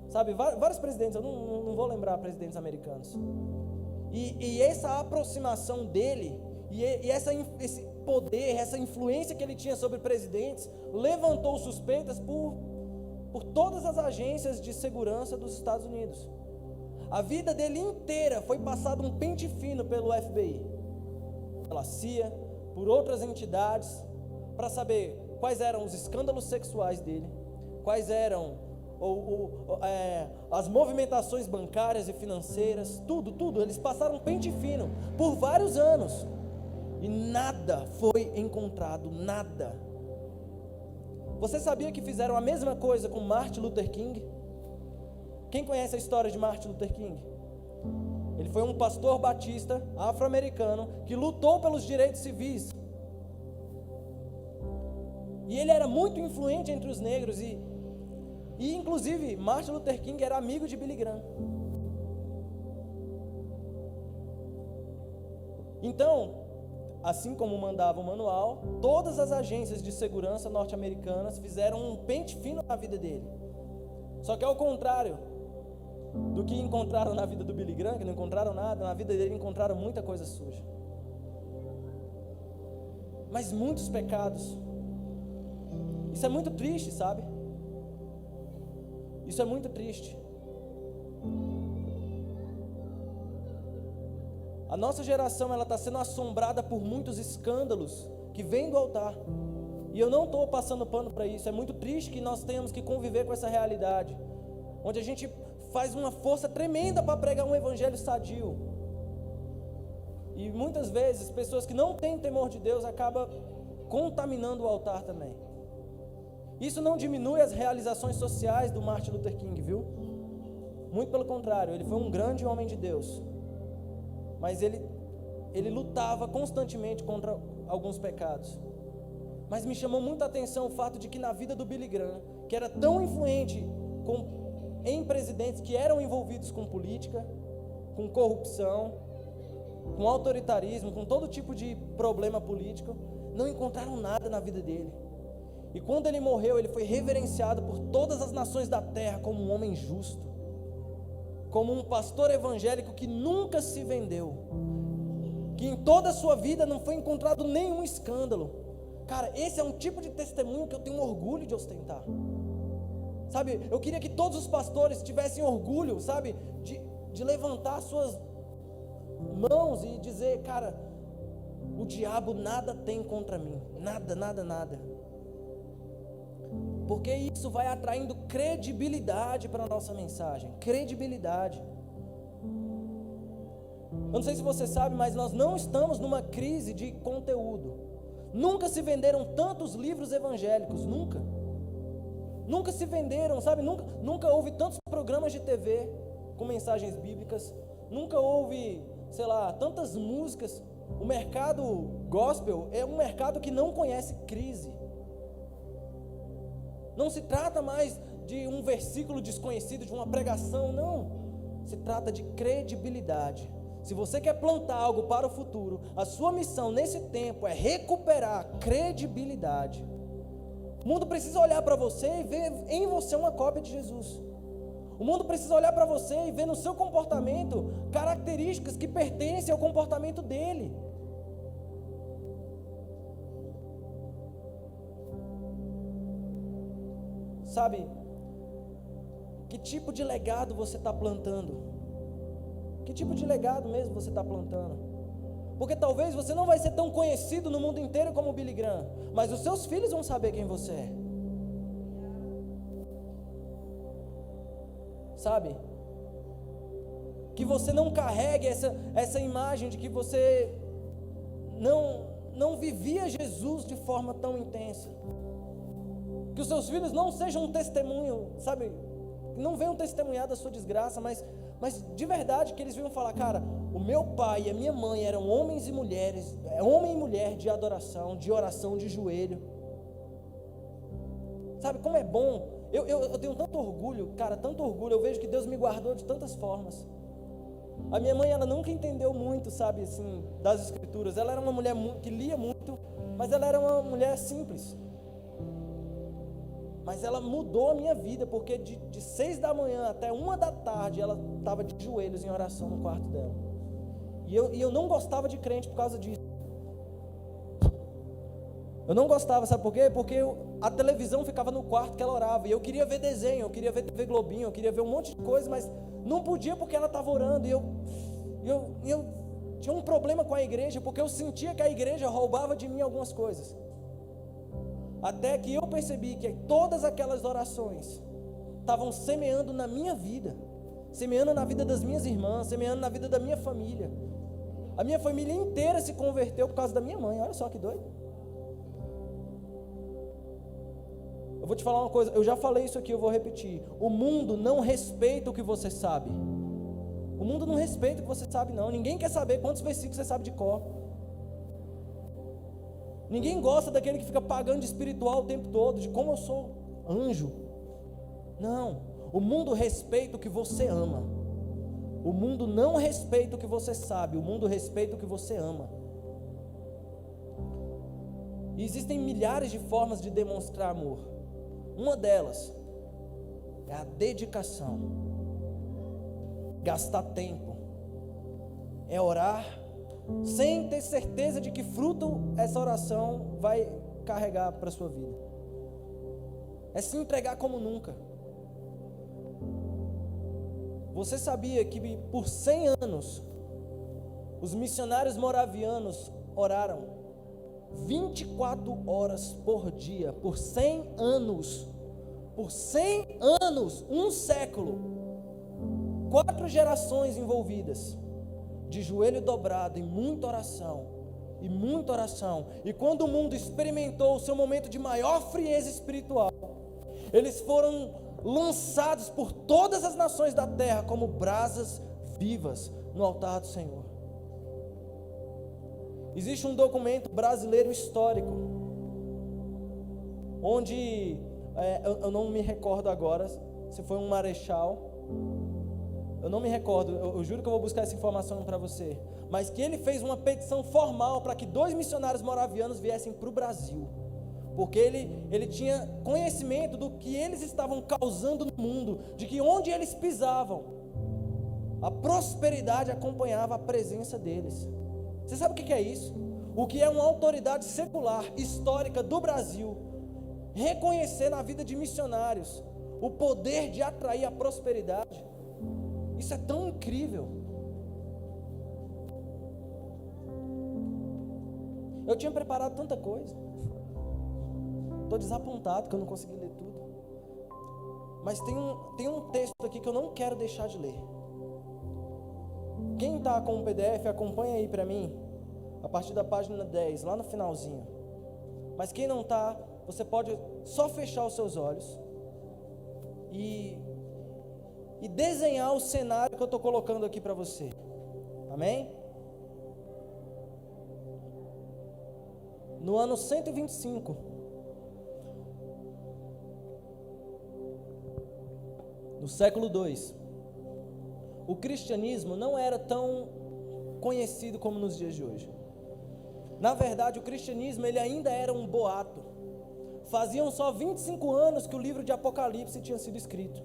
sabe, vários presidentes, eu não vou lembrar presidentes americanos. E essa aproximação dele, e esse poder, essa influência que ele tinha sobre presidentes, levantou suspeitas por todas as agências de segurança dos Estados Unidos. A vida dele inteira foi passada um pente fino pelo FBI, pela CIA, por outras entidades, para saber quais eram os escândalos sexuais dele, quais eram as movimentações bancárias e financeiras, tudo. Eles passaram um pente fino por vários anos e nada foi encontrado, nada. Você sabia que fizeram a mesma coisa com Martin Luther King? Quem conhece a história de Martin Luther King? Ele foi um pastor batista afro-americano que lutou pelos direitos civis. E ele era muito influente entre os negros e inclusive Martin Luther King era amigo de Billy Graham. Então, assim como mandava o manual, todas as agências de segurança norte-americanas fizeram um pente fino na vida dele. Só que ao contrário do que encontraram na vida do Billy Graham, que não encontraram nada, na vida dele encontraram muita coisa suja. Mas muitos pecados. Isso é muito triste, sabe? Isso é muito triste. A nossa geração, ela está sendo assombrada por muitos escândalos que vêm do altar. E eu não estou passando pano para isso. É muito triste que nós tenhamos que conviver com essa realidade, onde a gente faz uma força tremenda para pregar um evangelho sadio. E muitas vezes, pessoas que não têm temor de Deus acabam contaminando o altar também. Isso não diminui as realizações sociais do Martin Luther King, viu? Muito pelo contrário, ele foi um grande homem de Deus. Mas ele lutava constantemente contra alguns pecados. Mas me chamou muita atenção o fato de que na vida do Billy Graham, que era tão influente em presidentes que eram envolvidos com política, com corrupção, com autoritarismo, com todo tipo de problema político, não encontraram nada na vida dele. E quando ele morreu, ele foi reverenciado por todas as nações da terra como um homem justo, como um pastor evangélico que nunca se vendeu, que em toda a sua vida não foi encontrado nenhum escândalo. Cara, esse é um tipo de testemunho que eu tenho orgulho de ostentar. Sabe, eu queria que todos os pastores tivessem orgulho, sabe, de levantar suas mãos e dizer, cara, o diabo nada tem contra mim, nada. Porque isso vai atraindo credibilidade para a nossa mensagem, credibilidade. Eu não sei se você sabe, mas nós não estamos numa crise de conteúdo. Nunca se venderam tantos livros evangélicos, nunca se venderam, sabe, nunca houve tantos programas de TV com mensagens bíblicas, nunca houve, sei lá, tantas músicas. O mercado gospel é um mercado que não conhece crise. Não se trata mais de um versículo desconhecido, de uma pregação, não. Se trata de credibilidade. Se você quer plantar algo para o futuro, a sua missão nesse tempo é recuperar a credibilidade. O mundo precisa olhar para você e ver em você uma cópia de Jesus. O mundo precisa olhar para você e ver no seu comportamento características que pertencem ao comportamento dele. Sabe, que tipo de legado você está plantando? Que tipo de legado mesmo você está plantando? Porque talvez você não vai ser tão conhecido no mundo inteiro como o Billy Graham, mas os seus filhos vão saber quem você é. sabe? Que você não carregue essa imagem de que você não vivia Jesus de forma tão intensa. Que os seus filhos não sejam um testemunho, sabe? Não venham testemunhar da sua desgraça, mas de verdade que eles venham falar: cara, o meu pai e a minha mãe eram homens e mulheres, homem e mulher de adoração, de oração, de joelho. Sabe como é bom? Eu tenho tanto orgulho, cara, tanto orgulho. Eu vejo que Deus me guardou de tantas formas. A minha mãe, ela nunca entendeu muito, sabe, assim, das escrituras. Ela era uma mulher que lia muito, mas ela era uma mulher simples. Mas ela mudou a minha vida, porque de 6 da manhã até 1 da tarde, ela estava de joelhos em oração no quarto dela. E eu não gostava de crente por causa disso. Eu não gostava, sabe por quê? Porque a televisão ficava no quarto que ela orava, e eu queria ver desenho, eu queria ver TV Globinho, eu queria ver um monte de coisa, mas não podia porque ela estava orando, e eu tinha um problema com a igreja, porque eu sentia que a igreja roubava de mim algumas coisas. Até que eu percebi que todas aquelas orações estavam semeando na minha vida, semeando na vida das minhas irmãs, semeando na vida da minha família. A minha família inteira se converteu por causa da minha mãe. Olha só que doido. Eu vou te falar uma coisa, eu já falei isso aqui, eu vou repetir. O mundo não respeita o que você sabe. O mundo não respeita o que você sabe, não. Ninguém quer saber quantos versículos você sabe de cor. Ninguém gosta daquele que fica pagando de espiritual o tempo todo, de como eu sou anjo. Não, o mundo respeita o que você ama. O mundo não respeita o que você sabe, o mundo respeita o que você ama. E existem milhares de formas de demonstrar amor. Uma delas é a dedicação, gastar tempo, é orar sem ter certeza de que fruto essa oração vai carregar para a sua vida. É se entregar como nunca. Você sabia que por 100 anos os missionários moravianos oraram 24 horas por dia, por 100 anos, por 100 anos, um século, 4 gerações envolvidas, de joelho dobrado, e muita oração, e quando o mundo experimentou o seu momento de maior frieza espiritual, eles foram lançados por todas as nações da terra como brasas vivas no altar do Senhor. Existe um documento brasileiro histórico, onde, eu não me recordo agora se foi um marechal, eu não me recordo, eu juro que eu vou buscar essa informação para você, mas que ele fez uma petição formal para que 2 missionários moravianos viessem para o Brasil, porque ele tinha conhecimento do que eles estavam causando no mundo, de que onde eles pisavam, a prosperidade acompanhava a presença deles. Você sabe o que é isso? O que é uma autoridade secular, histórica do Brasil, reconhecer na vida de missionários o poder de atrair a prosperidade. Isso é tão incrível. Eu tinha preparado tanta coisa, estou desapontado que eu não consegui ler tudo, mas tem um texto aqui que eu não quero deixar de ler. Quem está com o PDF, acompanha aí para mim, a partir da página 10, lá no finalzinho. Mas quem não está, você pode só fechar os seus olhos e desenhar o cenário que eu estou colocando aqui para você. Amém? No ano 125, no século 2, o cristianismo não era tão conhecido como nos dias de hoje. Na verdade, o cristianismo ele ainda era um boato. Faziam só 25 anos que o livro de Apocalipse tinha sido escrito.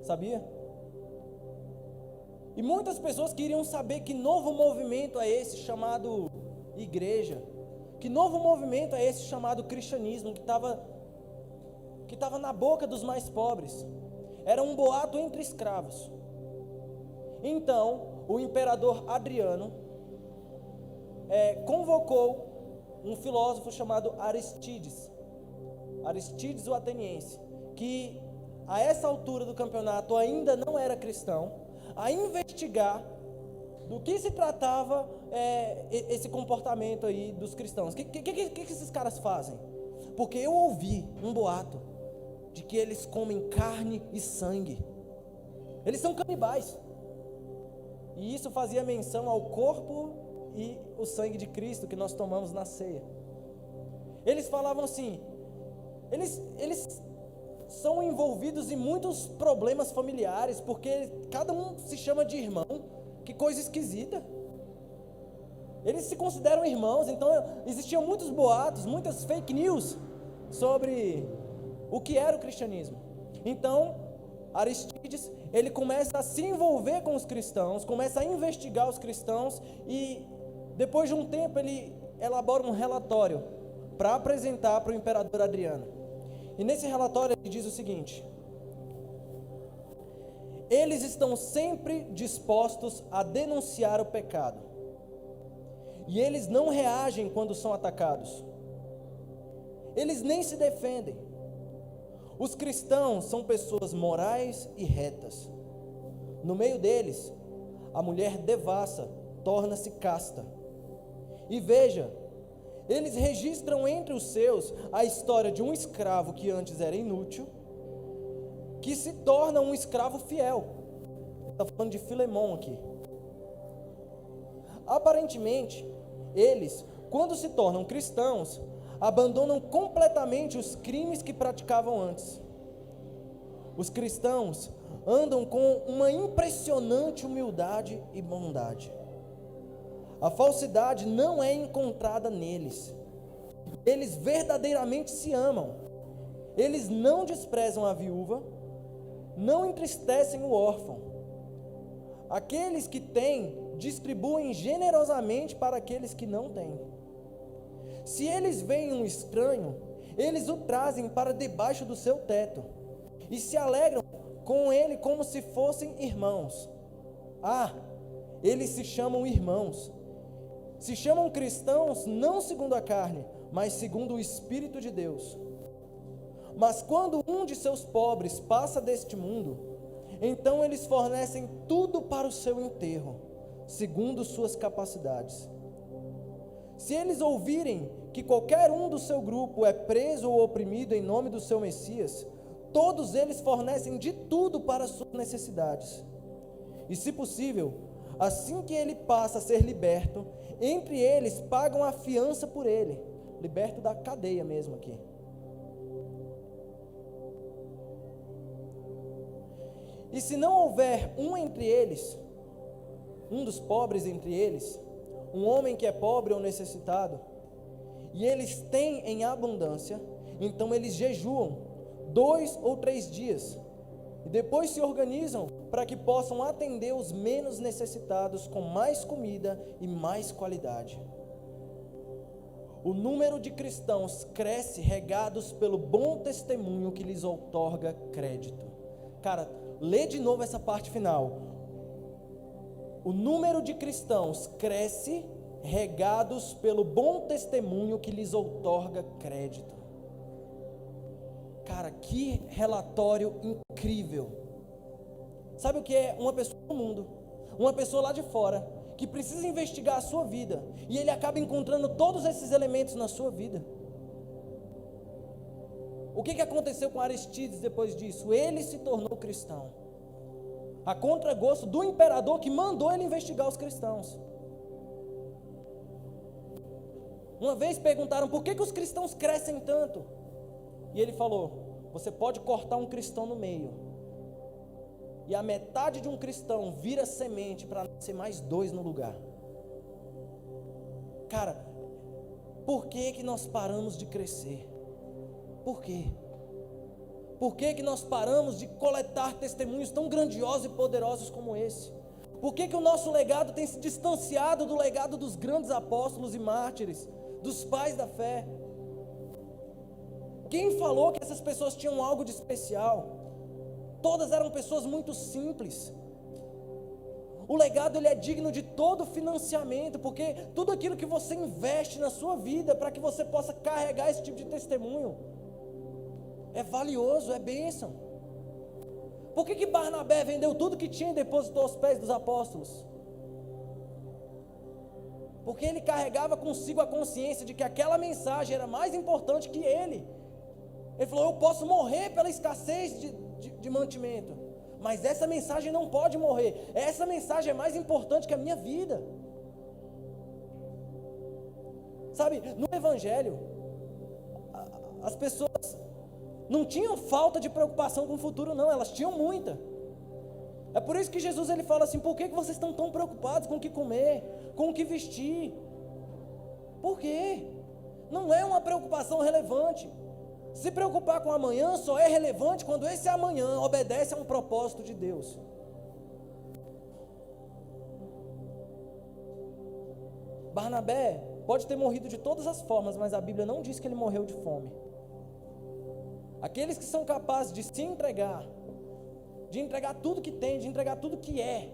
Sabia? E muitas pessoas queriam saber que novo movimento é esse chamado igreja. Que novo movimento é esse chamado cristianismo, que estava na boca dos mais pobres. Era um boato entre escravos. Então, o imperador Adriano convocou um filósofo chamado Aristides o Ateniense, que a essa altura do campeonato ainda não era cristão, a investigar do que se tratava esse comportamento aí dos cristãos. O que esses caras fazem? Porque eu ouvi um boato de que eles comem carne e sangue. Eles são canibais. E isso fazia menção ao corpo e o sangue de Cristo que nós tomamos na ceia. Eles falavam assim, eles são envolvidos em muitos problemas familiares, porque cada um se chama de irmão. Que coisa esquisita. Eles se consideram irmãos, então existiam muitos boatos, muitas fake news sobre o que era o cristianismo. Então, Aristides, ele começa a se envolver com os cristãos, começa a investigar os cristãos e depois de um tempo ele elabora um relatório para apresentar para o imperador Adriano. E nesse relatório ele diz o seguinte: eles estão sempre dispostos a denunciar o pecado, e eles não reagem quando são atacados. Eles nem se defendem. Os cristãos são pessoas morais e retas. No meio deles, a mulher devassa torna-se casta. E veja, eles registram entre os seus a história de um escravo que antes era inútil, que se torna um escravo fiel. Está falando de Filemão aqui. Aparentemente, eles, quando se tornam cristãos, abandonam completamente os crimes que praticavam antes. Os cristãos andam com uma impressionante humildade e bondade. A falsidade não é encontrada neles. Eles verdadeiramente se amam. Eles não desprezam a viúva, não entristecem o órfão. Aqueles que têm, distribuem generosamente para aqueles que não têm. Se eles veem um estranho, eles o trazem para debaixo do seu teto e se alegram com ele como se fossem irmãos. Eles se chamam irmãos. Se chamam cristãos não segundo a carne, mas segundo o Espírito de Deus. Mas quando um de seus pobres passa deste mundo, então eles fornecem tudo para o seu enterro, segundo suas capacidades. Se eles ouvirem que qualquer um do seu grupo é preso ou oprimido em nome do seu Messias, todos eles fornecem de tudo para suas necessidades. E se possível, assim que ele passa a ser liberto, entre eles pagam a fiança por ele, liberto da cadeia mesmo aqui. E se não houver um entre eles, um dos pobres entre eles, um homem que é pobre ou necessitado, e eles têm em abundância, então eles jejuam 2 ou 3 dias, e depois se organizam para que possam atender os menos necessitados com mais comida e mais qualidade. O número de cristãos cresce regados pelo bom testemunho que lhes outorga crédito. Cara, lê de novo essa parte final. O número de cristãos cresce regados pelo bom testemunho que lhes outorga crédito. Cara, que relatório incrível. Sabe o que é uma pessoa no mundo, uma pessoa lá de fora, que precisa investigar a sua vida, e ele acaba encontrando todos esses elementos na sua vida? O que aconteceu com Aristides depois disso? Ele se tornou cristão, a contragosto do imperador que mandou ele investigar os cristãos. Uma vez perguntaram por que os cristãos crescem tanto, e ele falou: você pode cortar um cristão no meio, e a metade de um cristão vira semente para nascer mais 2 no lugar. Cara, por que nós paramos de crescer? Por quê? Por que nós paramos de coletar testemunhos tão grandiosos e poderosos como esse? Por que o nosso legado tem se distanciado do legado dos grandes apóstolos e mártires, dos pais da fé? Quem falou que essas pessoas tinham algo de especial? Todas eram pessoas muito simples. O legado ele é digno de todo financiamento, porque tudo aquilo que você investe na sua vida para que você possa carregar esse tipo de testemunho é valioso, é bênção. Por que Barnabé vendeu tudo que tinha e depositou aos pés dos apóstolos? Porque ele carregava consigo a consciência de que aquela mensagem era mais importante que ele. Ele falou: eu posso morrer pela escassez de mantimento, mas essa mensagem não pode morrer. Essa mensagem é mais importante que a minha vida. Sabe, no Evangelho, as pessoas não tinham falta de preocupação com o futuro, não, elas tinham muita. É por isso que Jesus ele fala assim: por que vocês estão tão preocupados com o que comer, com o que vestir? Por quê? Não é uma preocupação relevante. Se preocupar com amanhã só é relevante quando esse amanhã obedece a um propósito de Deus. Barnabé pode ter morrido de todas as formas, mas a Bíblia não diz que ele morreu de fome. Aqueles que são capazes de se entregar, de entregar tudo que tem, de entregar tudo que é,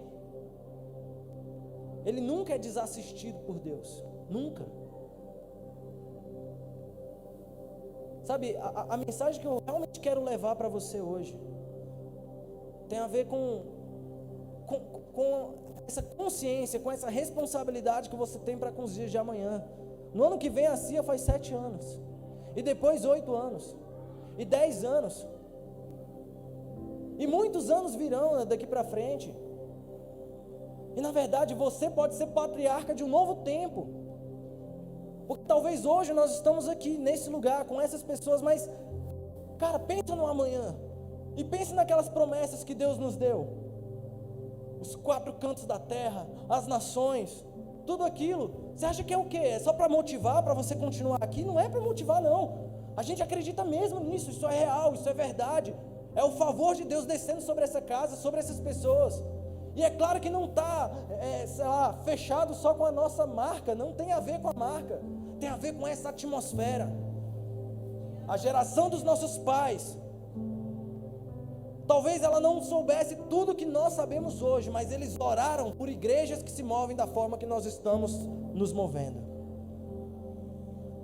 ele nunca é desassistido por Deus, nunca. Sabe, a mensagem que eu realmente quero levar para você hoje tem a ver com essa consciência, com essa responsabilidade que você tem para com os dias de amanhã. No ano que vem a CIA faz 7 anos, e depois 8 anos, e 10 anos, e muitos anos virão daqui para frente. E na verdade você pode ser patriarca de um novo tempo, porque talvez hoje nós estamos aqui nesse lugar com essas pessoas, mas cara, pensa no amanhã, e pense naquelas promessas que Deus nos deu, os 4 cantos da terra, as nações, tudo aquilo. Você acha que é o quê? É só para motivar, para você continuar aqui? Não é para motivar, não. A gente acredita mesmo nisso, isso é real, isso é verdade. É o favor de Deus descendo sobre essa casa, sobre essas pessoas. E é claro que não está, fechado só com a nossa marca, não tem a ver com a marca, tem a ver com essa atmosfera. A geração dos nossos pais, talvez ela não soubesse tudo que nós sabemos hoje, mas eles oraram por igrejas que se movem da forma que nós estamos nos movendo.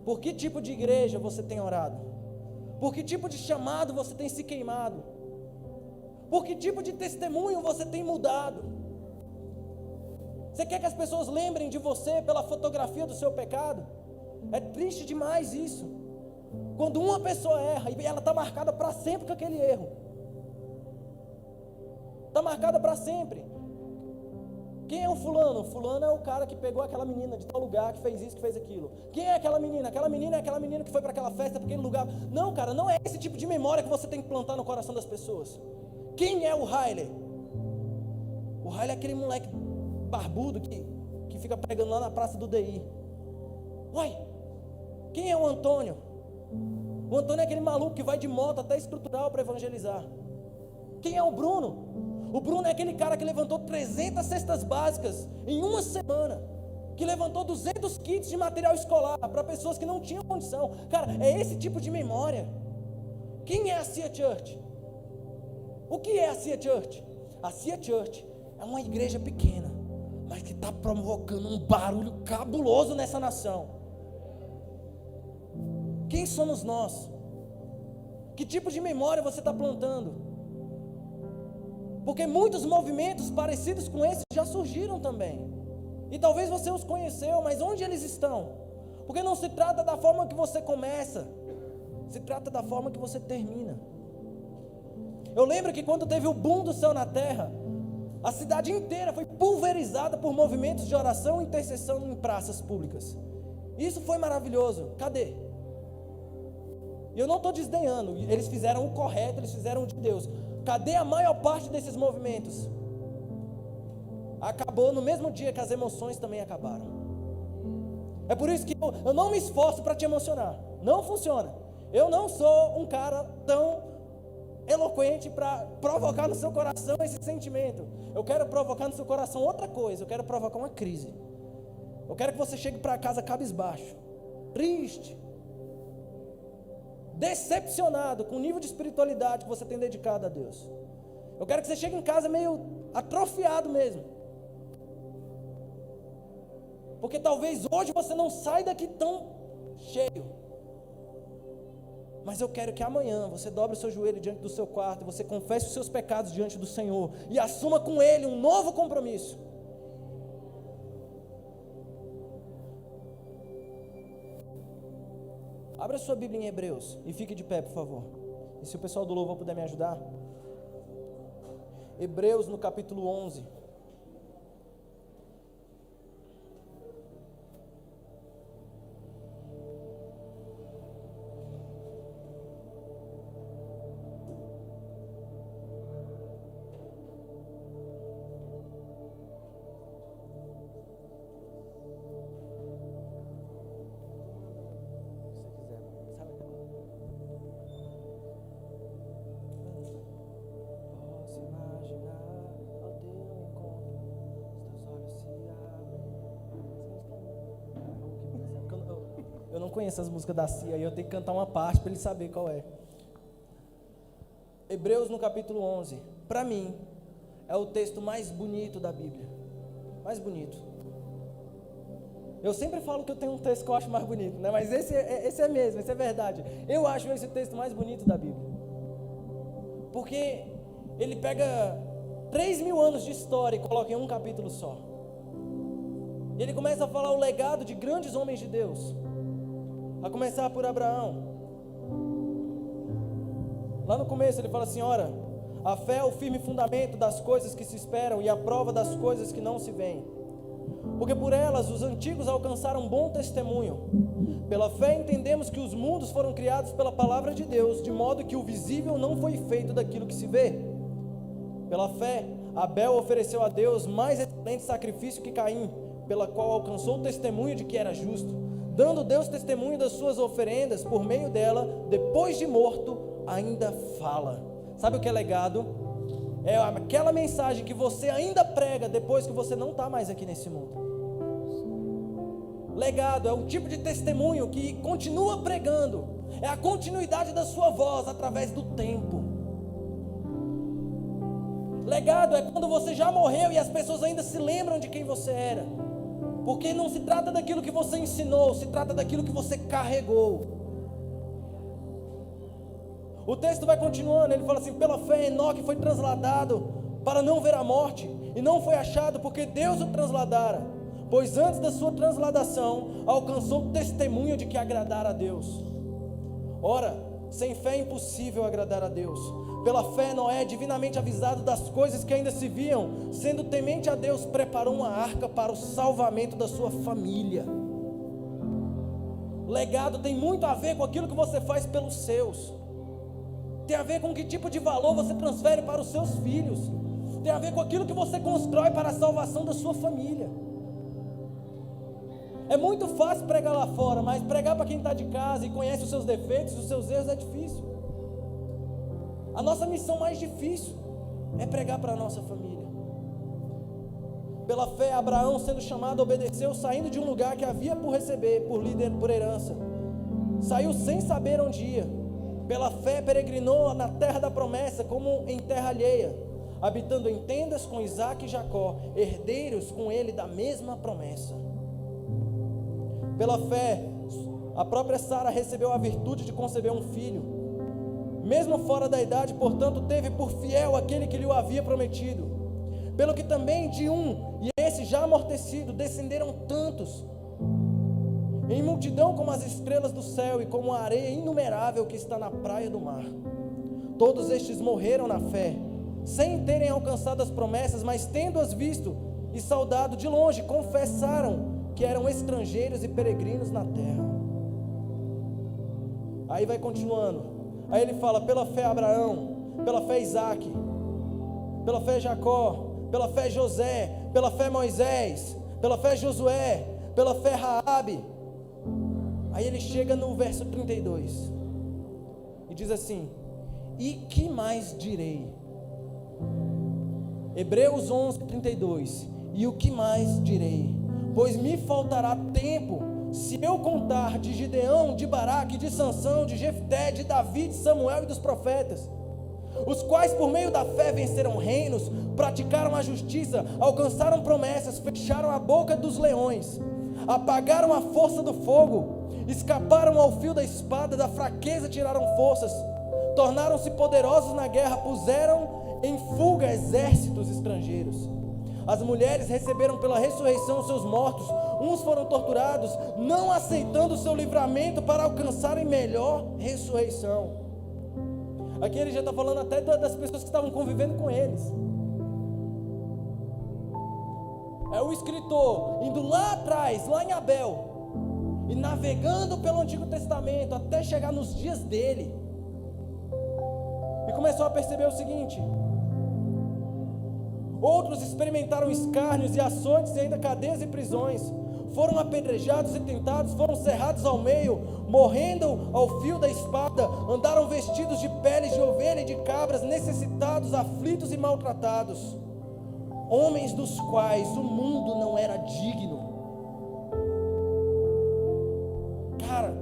Por que tipo de igreja você tem orado? Por que tipo de chamado você tem se queimado? Por que tipo de testemunho você tem mudado? Você quer que as pessoas lembrem de você pela fotografia do seu pecado? É triste demais isso. Quando uma pessoa erra e ela está marcada para sempre com aquele erro. Está marcada para sempre. Quem é o fulano? Fulano é o cara que pegou aquela menina de tal lugar, que fez isso, que fez aquilo. Quem é aquela menina? Aquela menina é aquela menina que foi para aquela festa, para aquele lugar. Não, cara, não é esse tipo de memória que você tem que plantar no coração das pessoas. Quem é o Riley? O Riley é aquele moleque barbudo que fica pregando lá na praça do DI. Uai, quem é o Antônio? O Antônio é aquele maluco que vai de moto até estrutural para evangelizar. Quem é o Bruno? O Bruno é aquele cara que levantou 300 cestas básicas em uma semana, que levantou 200 kits de material escolar para pessoas que não tinham condição. Cara, é esse tipo de memória. Quem é a CIA Church? O que é a CIA Church? A CIA Church é uma igreja pequena, mas que está provocando um barulho cabuloso nessa nação. Quem somos nós? Que tipo de memória você está plantando? Porque muitos movimentos parecidos com esse já surgiram também. E talvez você os conheceu, mas onde eles estão? Porque não se trata da forma que você começa, se trata da forma que você termina. Eu lembro que quando teve o boom do céu na terra, a cidade inteira foi pulverizada por movimentos de oração e intercessão em praças públicas. Isso foi maravilhoso. Cadê? E eu não estou desdenhando, eles fizeram o correto, eles fizeram o de Deus. Cadê a maior parte desses movimentos? Acabou no mesmo dia que as emoções também acabaram. É por isso que eu não me esforço para te emocionar. Não funciona. Eu não sou um cara tão eloquente para provocar no seu coração esse sentimento. Eu quero provocar no seu coração outra coisa. Eu quero provocar uma crise. Eu quero que você chegue para casa cabisbaixo, triste, decepcionado com o nível de espiritualidade que você tem dedicado a Deus. Eu quero que você chegue em casa meio atrofiado mesmo, porque talvez hoje você não saia daqui tão cheio, Mas eu quero que amanhã você dobre o seu joelho diante do seu quarto, você confesse os seus pecados diante do Senhor e assuma com Ele um novo compromisso. Abra sua Bíblia em Hebreus e fique de pé, por favor. E se o pessoal do louvor puder me ajudar. Hebreus no capítulo 11. Eu não conheço as músicas da Cia e eu tenho que cantar uma parte para ele saber qual é. Hebreus no capítulo 11, para mim, é o texto mais bonito da Bíblia. Mais bonito. Eu sempre falo que eu tenho um texto que eu acho mais bonito, né? Mas esse é mesmo, esse é verdade. Eu acho esse o texto mais bonito da Bíblia. Porque ele pega 3.000 anos de história e coloca em um capítulo só. Ele começa a falar o legado de grandes homens de Deus. A começar por Abraão. Lá no começo ele fala assim: ora, a fé é o firme fundamento das coisas que se esperam e a prova das coisas que não se veem. Porque por elas os antigos alcançaram bom testemunho. Pela fé entendemos que os mundos foram criados pela palavra de Deus, de modo que o visível não foi feito daquilo que se vê. Pela fé, Abel ofereceu a Deus mais excelente sacrifício que Caim, pela qual alcançou o testemunho de que era justo. Dando Deus testemunho das suas oferendas, por meio dela, depois de morto, ainda fala. Sabe o que é legado? É aquela mensagem que você ainda prega depois que você não está mais aqui nesse mundo. Legado é o tipo de testemunho que continua pregando. É a continuidade da sua voz através do tempo. Legado é quando você já morreu e as pessoas ainda se lembram de quem você era. Porque não se trata daquilo que você ensinou, se trata daquilo que você carregou. O texto vai continuando, ele fala assim: pela fé Enoque foi transladado para não ver a morte, e não foi achado porque Deus o transladara, pois antes da sua transladação alcançou o testemunho de que agradara a Deus. Ora, sem fé é impossível agradar a Deus. Pela fé Noé, divinamente avisado das coisas que ainda se viam, sendo temente a Deus, preparou uma arca para o salvamento da sua família. Legado tem muito a ver com aquilo que você faz pelos seus. Tem a ver com que tipo de valor você transfere para os seus filhos. Tem a ver com aquilo que você constrói para a salvação da sua família. É muito fácil pregar lá fora, mas pregar para quem está de casa e conhece os seus defeitos, os seus erros, é difícil. A nossa missão mais difícil é pregar para a nossa família. Pela fé, Abraão, sendo chamado, obedeceu, saindo de um lugar que havia por receber, por líder, por herança. Saiu sem saber onde ia. Pela fé, peregrinou na terra da promessa, como em terra alheia, habitando em tendas com Isaque e Jacó, herdeiros com ele da mesma promessa. Pela fé, a própria Sara recebeu a virtude de conceber um filho. Mesmo fora da idade, portanto, teve por fiel aquele que lhe o havia prometido. Pelo que também de um, e esse já amortecido, descenderam tantos, em multidão como as estrelas do céu e como a areia inumerável que está na praia do mar. Todos estes morreram na fé, sem terem alcançado as promessas, mas tendo-as visto e saudado de longe, confessaram que eram estrangeiros e peregrinos na terra. Aí vai continuando. Aí ele fala: pela fé Abraão, pela fé Isaque, pela fé Jacó, pela fé José, pela fé Moisés, pela fé Josué, pela fé Raabe. Aí ele chega no verso 32 e diz assim: e que mais direi? Hebreus 11, 32. E o que mais direi? Pois me faltará tempo se eu contar de Gideão, de Baraque, de Sansão, de Jefté, de Davi, de Samuel e dos profetas, os quais por meio da fé venceram reinos, praticaram a justiça, alcançaram promessas, fecharam a boca dos leões, apagaram a força do fogo, escaparam ao fio da espada, da fraqueza tiraram forças, tornaram-se poderosos na guerra, puseram em fuga exércitos estrangeiros. As mulheres receberam pela ressurreição seus mortos, uns foram torturados, não aceitando o seu livramento para alcançarem melhor ressurreição. Aqui ele já está falando até das pessoas que estavam convivendo com eles. É o escritor indo lá atrás, lá em Abel, e navegando pelo Antigo Testamento até chegar nos dias dele, e começou a perceber o seguinte: outros experimentaram escárnios e açoites e ainda cadeias e prisões, foram apedrejados e tentados, foram cerrados ao meio, morrendo ao fio da espada, andaram vestidos de peles de ovelha e de cabras, necessitados, aflitos e maltratados, homens dos quais o mundo não era digno. Cara,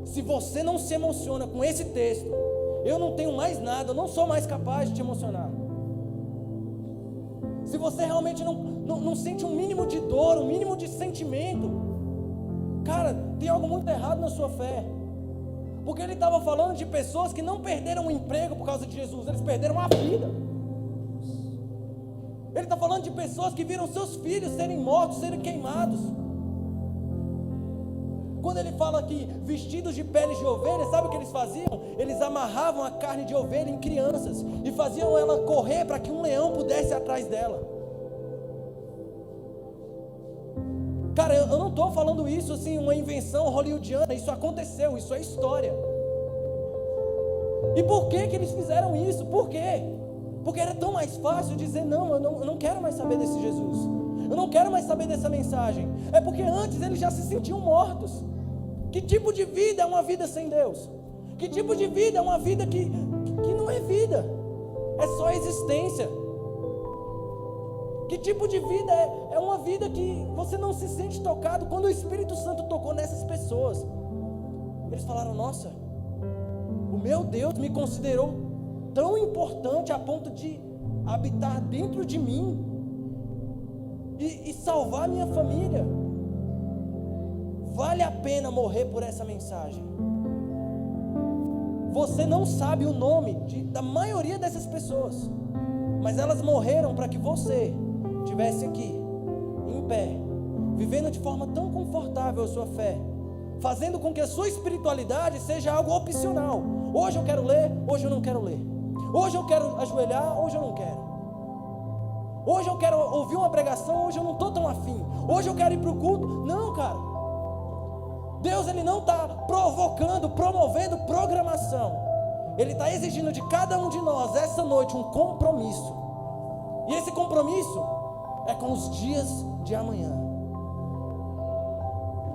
se você não se emociona com esse texto, eu não tenho mais nada, eu não sou mais capaz de te emocionar. Se você realmente não sente um mínimo de dor, um mínimo de sentimento, cara, tem algo muito errado na sua fé. Porque ele estava falando de pessoas que não perderam o emprego por causa de Jesus, eles perderam a vida. Ele está falando de pessoas que viram seus filhos serem mortos, serem queimados. Quando ele fala aqui, vestidos de peles de ovelha, sabe o que eles faziam? Eles amarravam a carne de ovelha em crianças e faziam ela correr para que um leão pudesse ir atrás dela. Cara, eu não estou falando isso assim, uma invenção hollywoodiana, isso aconteceu, isso é história. E por que eles fizeram isso? Por quê? Porque era tão mais fácil dizer: não, eu não quero mais saber desse Jesus, eu não quero mais saber dessa mensagem. É porque antes eles já se sentiam mortos. Que tipo de vida é uma vida sem Deus? Que tipo de vida é uma vida que não é vida, é só existência? Que tipo de vida é uma vida que você não se sente tocado? Quando o Espírito Santo tocou nessas pessoas, eles falaram: nossa, o meu Deus me considerou tão importante a ponto de habitar dentro de mim e salvar minha família. Vale a pena morrer por essa mensagem. Você não sabe o nome da maioria dessas pessoas, mas elas morreram para que você estivesse aqui, em pé, vivendo de forma tão confortável a sua fé, fazendo com que a sua espiritualidade seja algo opcional. Hoje eu quero ler, hoje eu não quero ler. Hoje eu quero ajoelhar, hoje eu não quero. Hoje eu quero ouvir uma pregação, hoje eu não estou tão afim. Hoje eu quero ir para o culto. Não, cara. Deus, Ele não está promovendo programação. Ele está exigindo de cada um de nós, essa noite, um compromisso. E esse compromisso é com os dias de amanhã.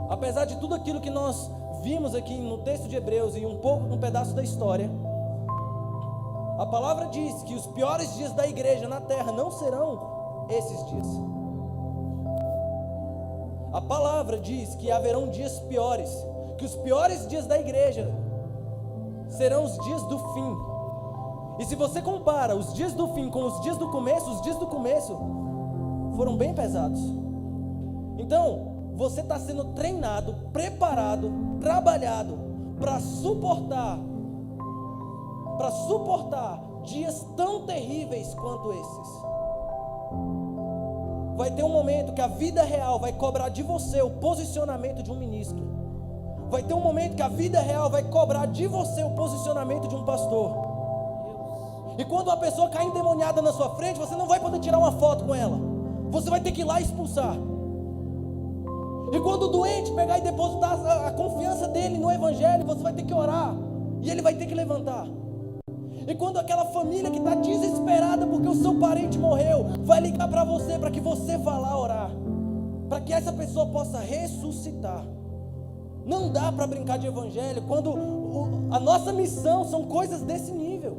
Apesar de tudo aquilo que nós vimos aqui no texto de Hebreus e um pedaço da história, a palavra diz que os piores dias da igreja na terra não serão esses dias. A palavra diz que haverão dias piores, que os piores dias da igreja serão os dias do fim. E se você compara os dias do fim com os dias do começo foram bem pesados. Então, você está sendo treinado, preparado, trabalhado para suportar dias tão terríveis quanto esses. Vai ter um momento que a vida real vai cobrar de você o posicionamento de um ministro. Vai ter um momento que a vida real vai cobrar de você o posicionamento de um pastor. E quando uma pessoa cai endemoniada na sua frente, você não vai poder tirar uma foto com ela. Você vai ter que ir lá e expulsar. E quando o doente pegar e depositar a confiança dele no evangelho, você vai ter que orar. E ele vai ter que levantar. E quando aquela família que está desesperada porque o seu parente morreu, vai ligar para você, para que você vá lá orar, para que essa pessoa possa ressuscitar. Não dá para brincar de evangelho quando a nossa missão são coisas desse nível.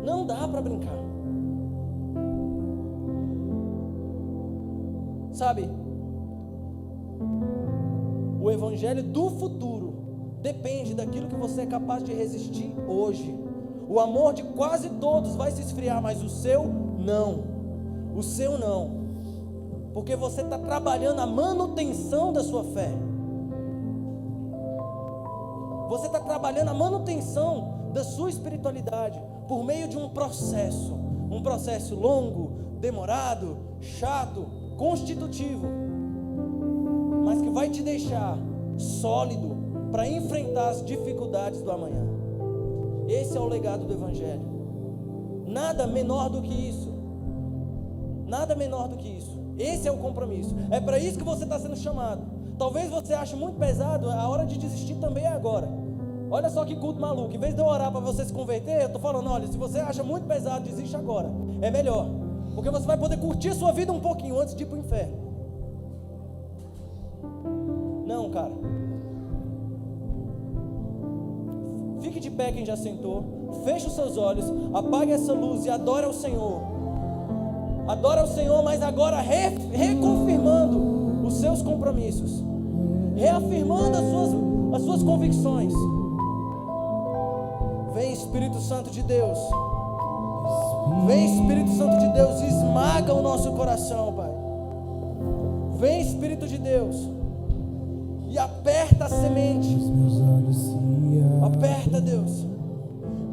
Não dá para brincar. Sabe, o evangelho do futuro depende daquilo que você é capaz de resistir hoje. O amor de quase todos vai se esfriar, mas o seu não. O seu não. Porque você está trabalhando a manutenção da sua fé. Você está trabalhando a manutenção da sua espiritualidade por meio de um processo longo, demorado, chato, constitutivo, mas que vai te deixar sólido para enfrentar as dificuldades do amanhã. Esse é o legado do Evangelho. Nada menor do que isso. Nada menor do que isso. Esse é o compromisso. É para isso que você está sendo chamado. Talvez você ache muito pesado, a hora de desistir também é agora. Olha só que culto maluco. Em vez de eu orar para você se converter, eu estou falando, olha, se você acha muito pesado, desiste agora. É melhor. Porque você vai poder curtir a sua vida um pouquinho antes de ir para o inferno. Não, cara. Fique de pé quem já sentou. Feche os seus olhos. Apague essa luz e adore ao Senhor. Adore ao Senhor, mas agora reconfirmando os seus compromissos. Reafirmando as suas convicções. Vem Espírito Santo de Deus. Vem Espírito Santo de Deus, esmaga o nosso coração, Pai. Vem Espírito de Deus e aperta a semente. Aperta, Deus.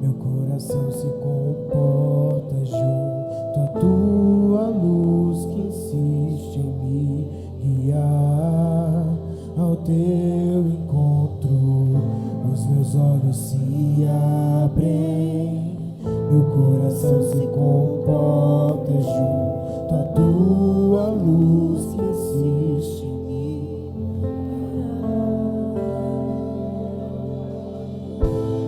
Meu coração se comporta junto à tua luz que insiste em me guiar ao teu encontro. Os meus olhos se abrem, meu coração se comporta junto à tua luz que insiste em mim.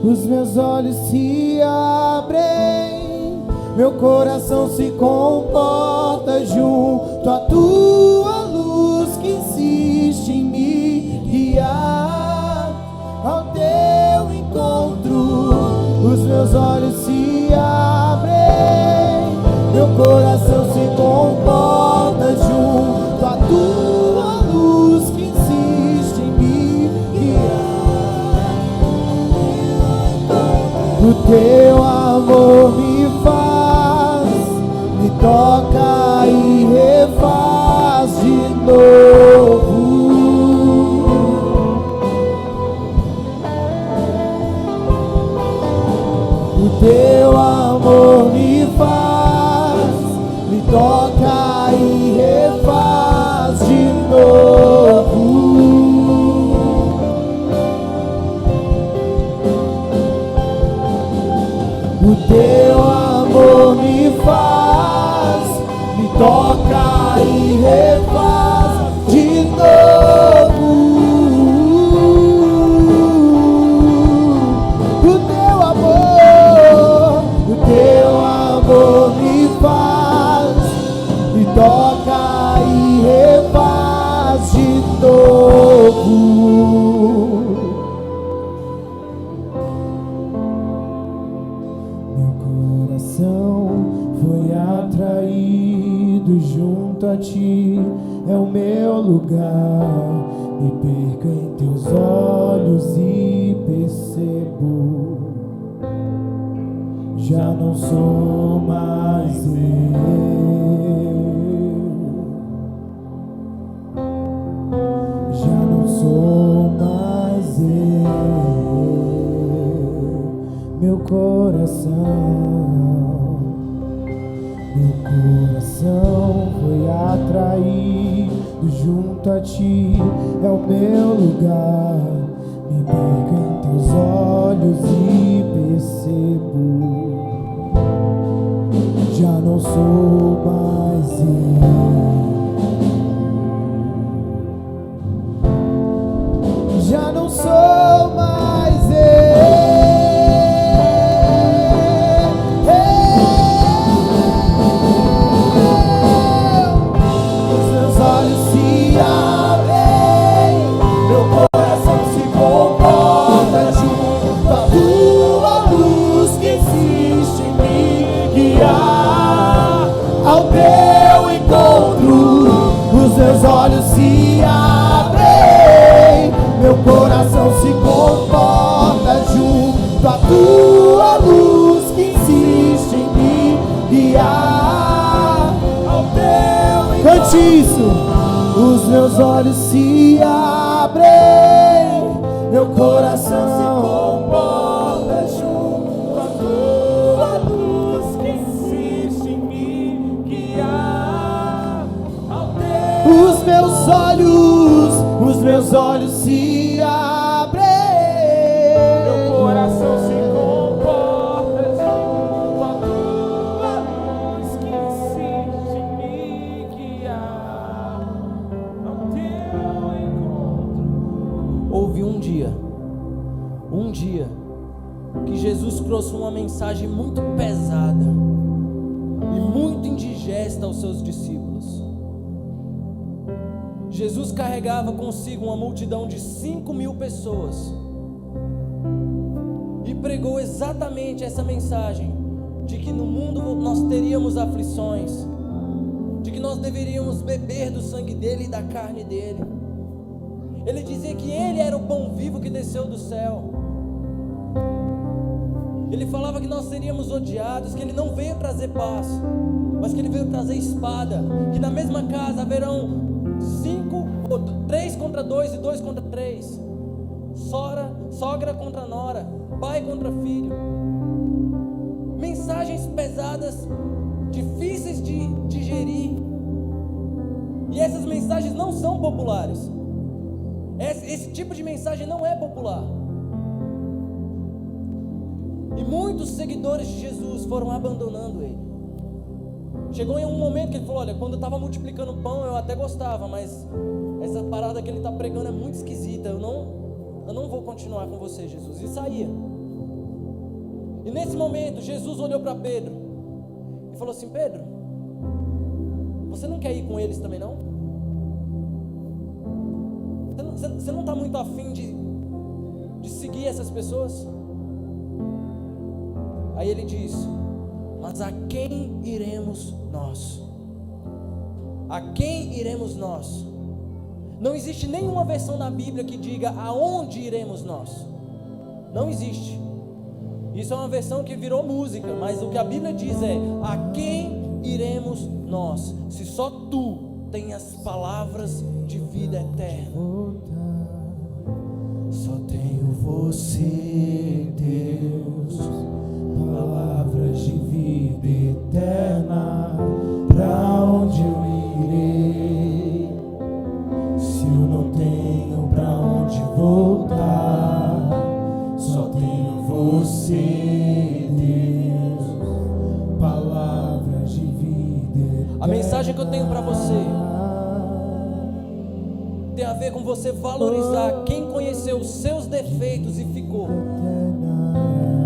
Os meus olhos se abrem, meu coração se comporta junto à tua luz que insiste em me guiar ao teu encontro. Os meus olhos se abrem, meu coração se comporta junto à tua luz que insiste em me guiar. O teu amor me faz, me toca e refaz de novo. O teu amor me faz, me toca e refaz de novo. O teu amor me faz, me toca e refaz de novo. O teu amor me faz, me toca e refaz de novo. Meu coração foi atraído junto a ti, é o meu lugar. Me perco em teus olhos e percebo, já não sou mais eu, já não sou mais eu. Meu coração foi atraído junto a ti, é o meu lugar. Me perco em teus olhos e percebo, já não sou mais eu, já não sou mais eu. Os meus olhos se abrem, meu coração se comporta junto à tua luz que insiste em me guiar ao teu encontro. Os meus olhos se abrem, meu coração se comporta junto à tua luz que insiste em me guiar ao teu encontro. Cante isso. Os meus olhos se abrem, meu meu coração se comporta junto à tua luz que insiste em me guiar ao teu. Os meus olhos se abrem. Meu coração se comporta junto à tua luz que insiste em me guiar ao teu encontro. Houve um dia que Jesus trouxe uma mensagem muito pesada e muito indigesta aos seus discípulos. Jesus carregava consigo uma multidão de 5.000 pessoas e pregou exatamente essa mensagem de que no mundo nós teríamos aflições, de que nós deveríamos beber do sangue dele e da carne dele. Ele dizia que ele era o pão vivo que desceu do céu. Ele falava que nós seríamos odiados, que ele não veio trazer paz, mas que ele veio trazer espada, que na mesma casa haverão 3 contra 2 e 2 contra 3, sogra contra nora, pai contra filho. Mensagens pesadas, difíceis de digerir. E essas mensagens não são populares. Esse tipo de mensagem não é popular. E muitos seguidores de Jesus foram abandonando ele. Chegou em um momento que ele falou: olha, quando eu estava multiplicando pão eu até gostava, mas essa parada que ele está pregando é muito esquisita, eu não vou continuar com você, Jesus. E saía. E nesse momento Jesus olhou para Pedro e falou assim: Pedro, você não quer ir com eles também não? Você não está muito afim de seguir essas pessoas? Aí ele diz: mas a quem iremos nós? A quem iremos nós? Não existe nenhuma versão na Bíblia que diga aonde iremos nós. Não existe. Isso é uma versão que virou música, mas o que a Bíblia diz é: a quem iremos nós? Se só tu tem as palavras de vida eterna. Só tenho você, Deus, palavras de vida eterna. Pra onde eu irei, se eu não tenho pra onde voltar? Só tenho você, Deus, palavras de vida eterna. A mensagem que eu tenho pra você tem a ver com você valorizar quem conheceu os seus defeitos e ficou.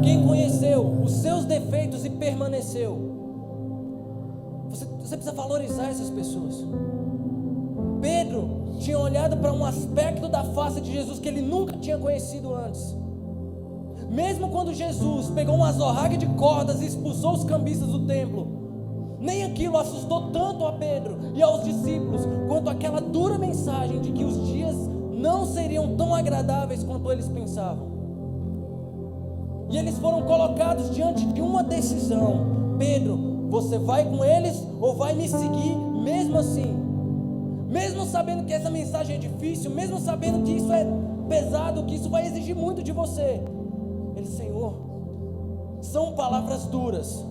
Quem conheceu os seus defeitos e permaneceu. Você precisa valorizar essas pessoas. Pedro tinha olhado para um aspecto da face de Jesus que ele nunca tinha conhecido antes. Mesmo quando Jesus pegou uma azorrague de cordas e expulsou os cambistas do templo, nem aquilo assustou tanto a Pedro e aos discípulos quanto aquela dura mensagem de que os dias não seriam tão agradáveis quanto eles pensavam. E eles foram colocados diante de uma decisão: Pedro, você vai com eles ou vai me seguir mesmo assim? Mesmo sabendo que essa mensagem é difícil, mesmo sabendo que isso é pesado, que isso vai exigir muito de você. Ele: Senhor, são palavras duras,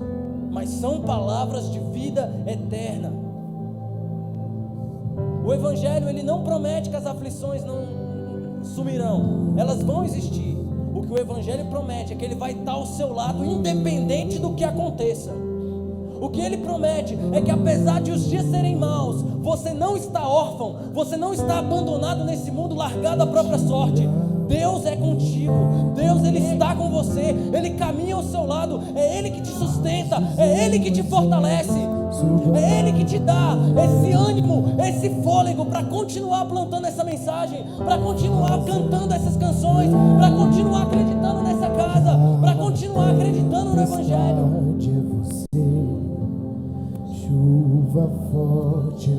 mas são palavras de vida eterna. O Evangelho, ele não promete que as aflições não sumirão, elas vão existir. O que o Evangelho promete é que ele vai estar ao seu lado, independente do que aconteça. O que ele promete é que apesar de os dias serem maus, você não está órfão, você não está abandonado nesse mundo, largado à própria sorte. Deus é contigo, Deus, ele está com você, ele caminha ao seu lado, é ele que te sustenta, é ele que te fortalece, é ele que te dá esse ânimo, esse fôlego para continuar plantando essa mensagem, para continuar cantando essas canções, para continuar acreditando nessa casa, para continuar acreditando no Evangelho. Chuva forte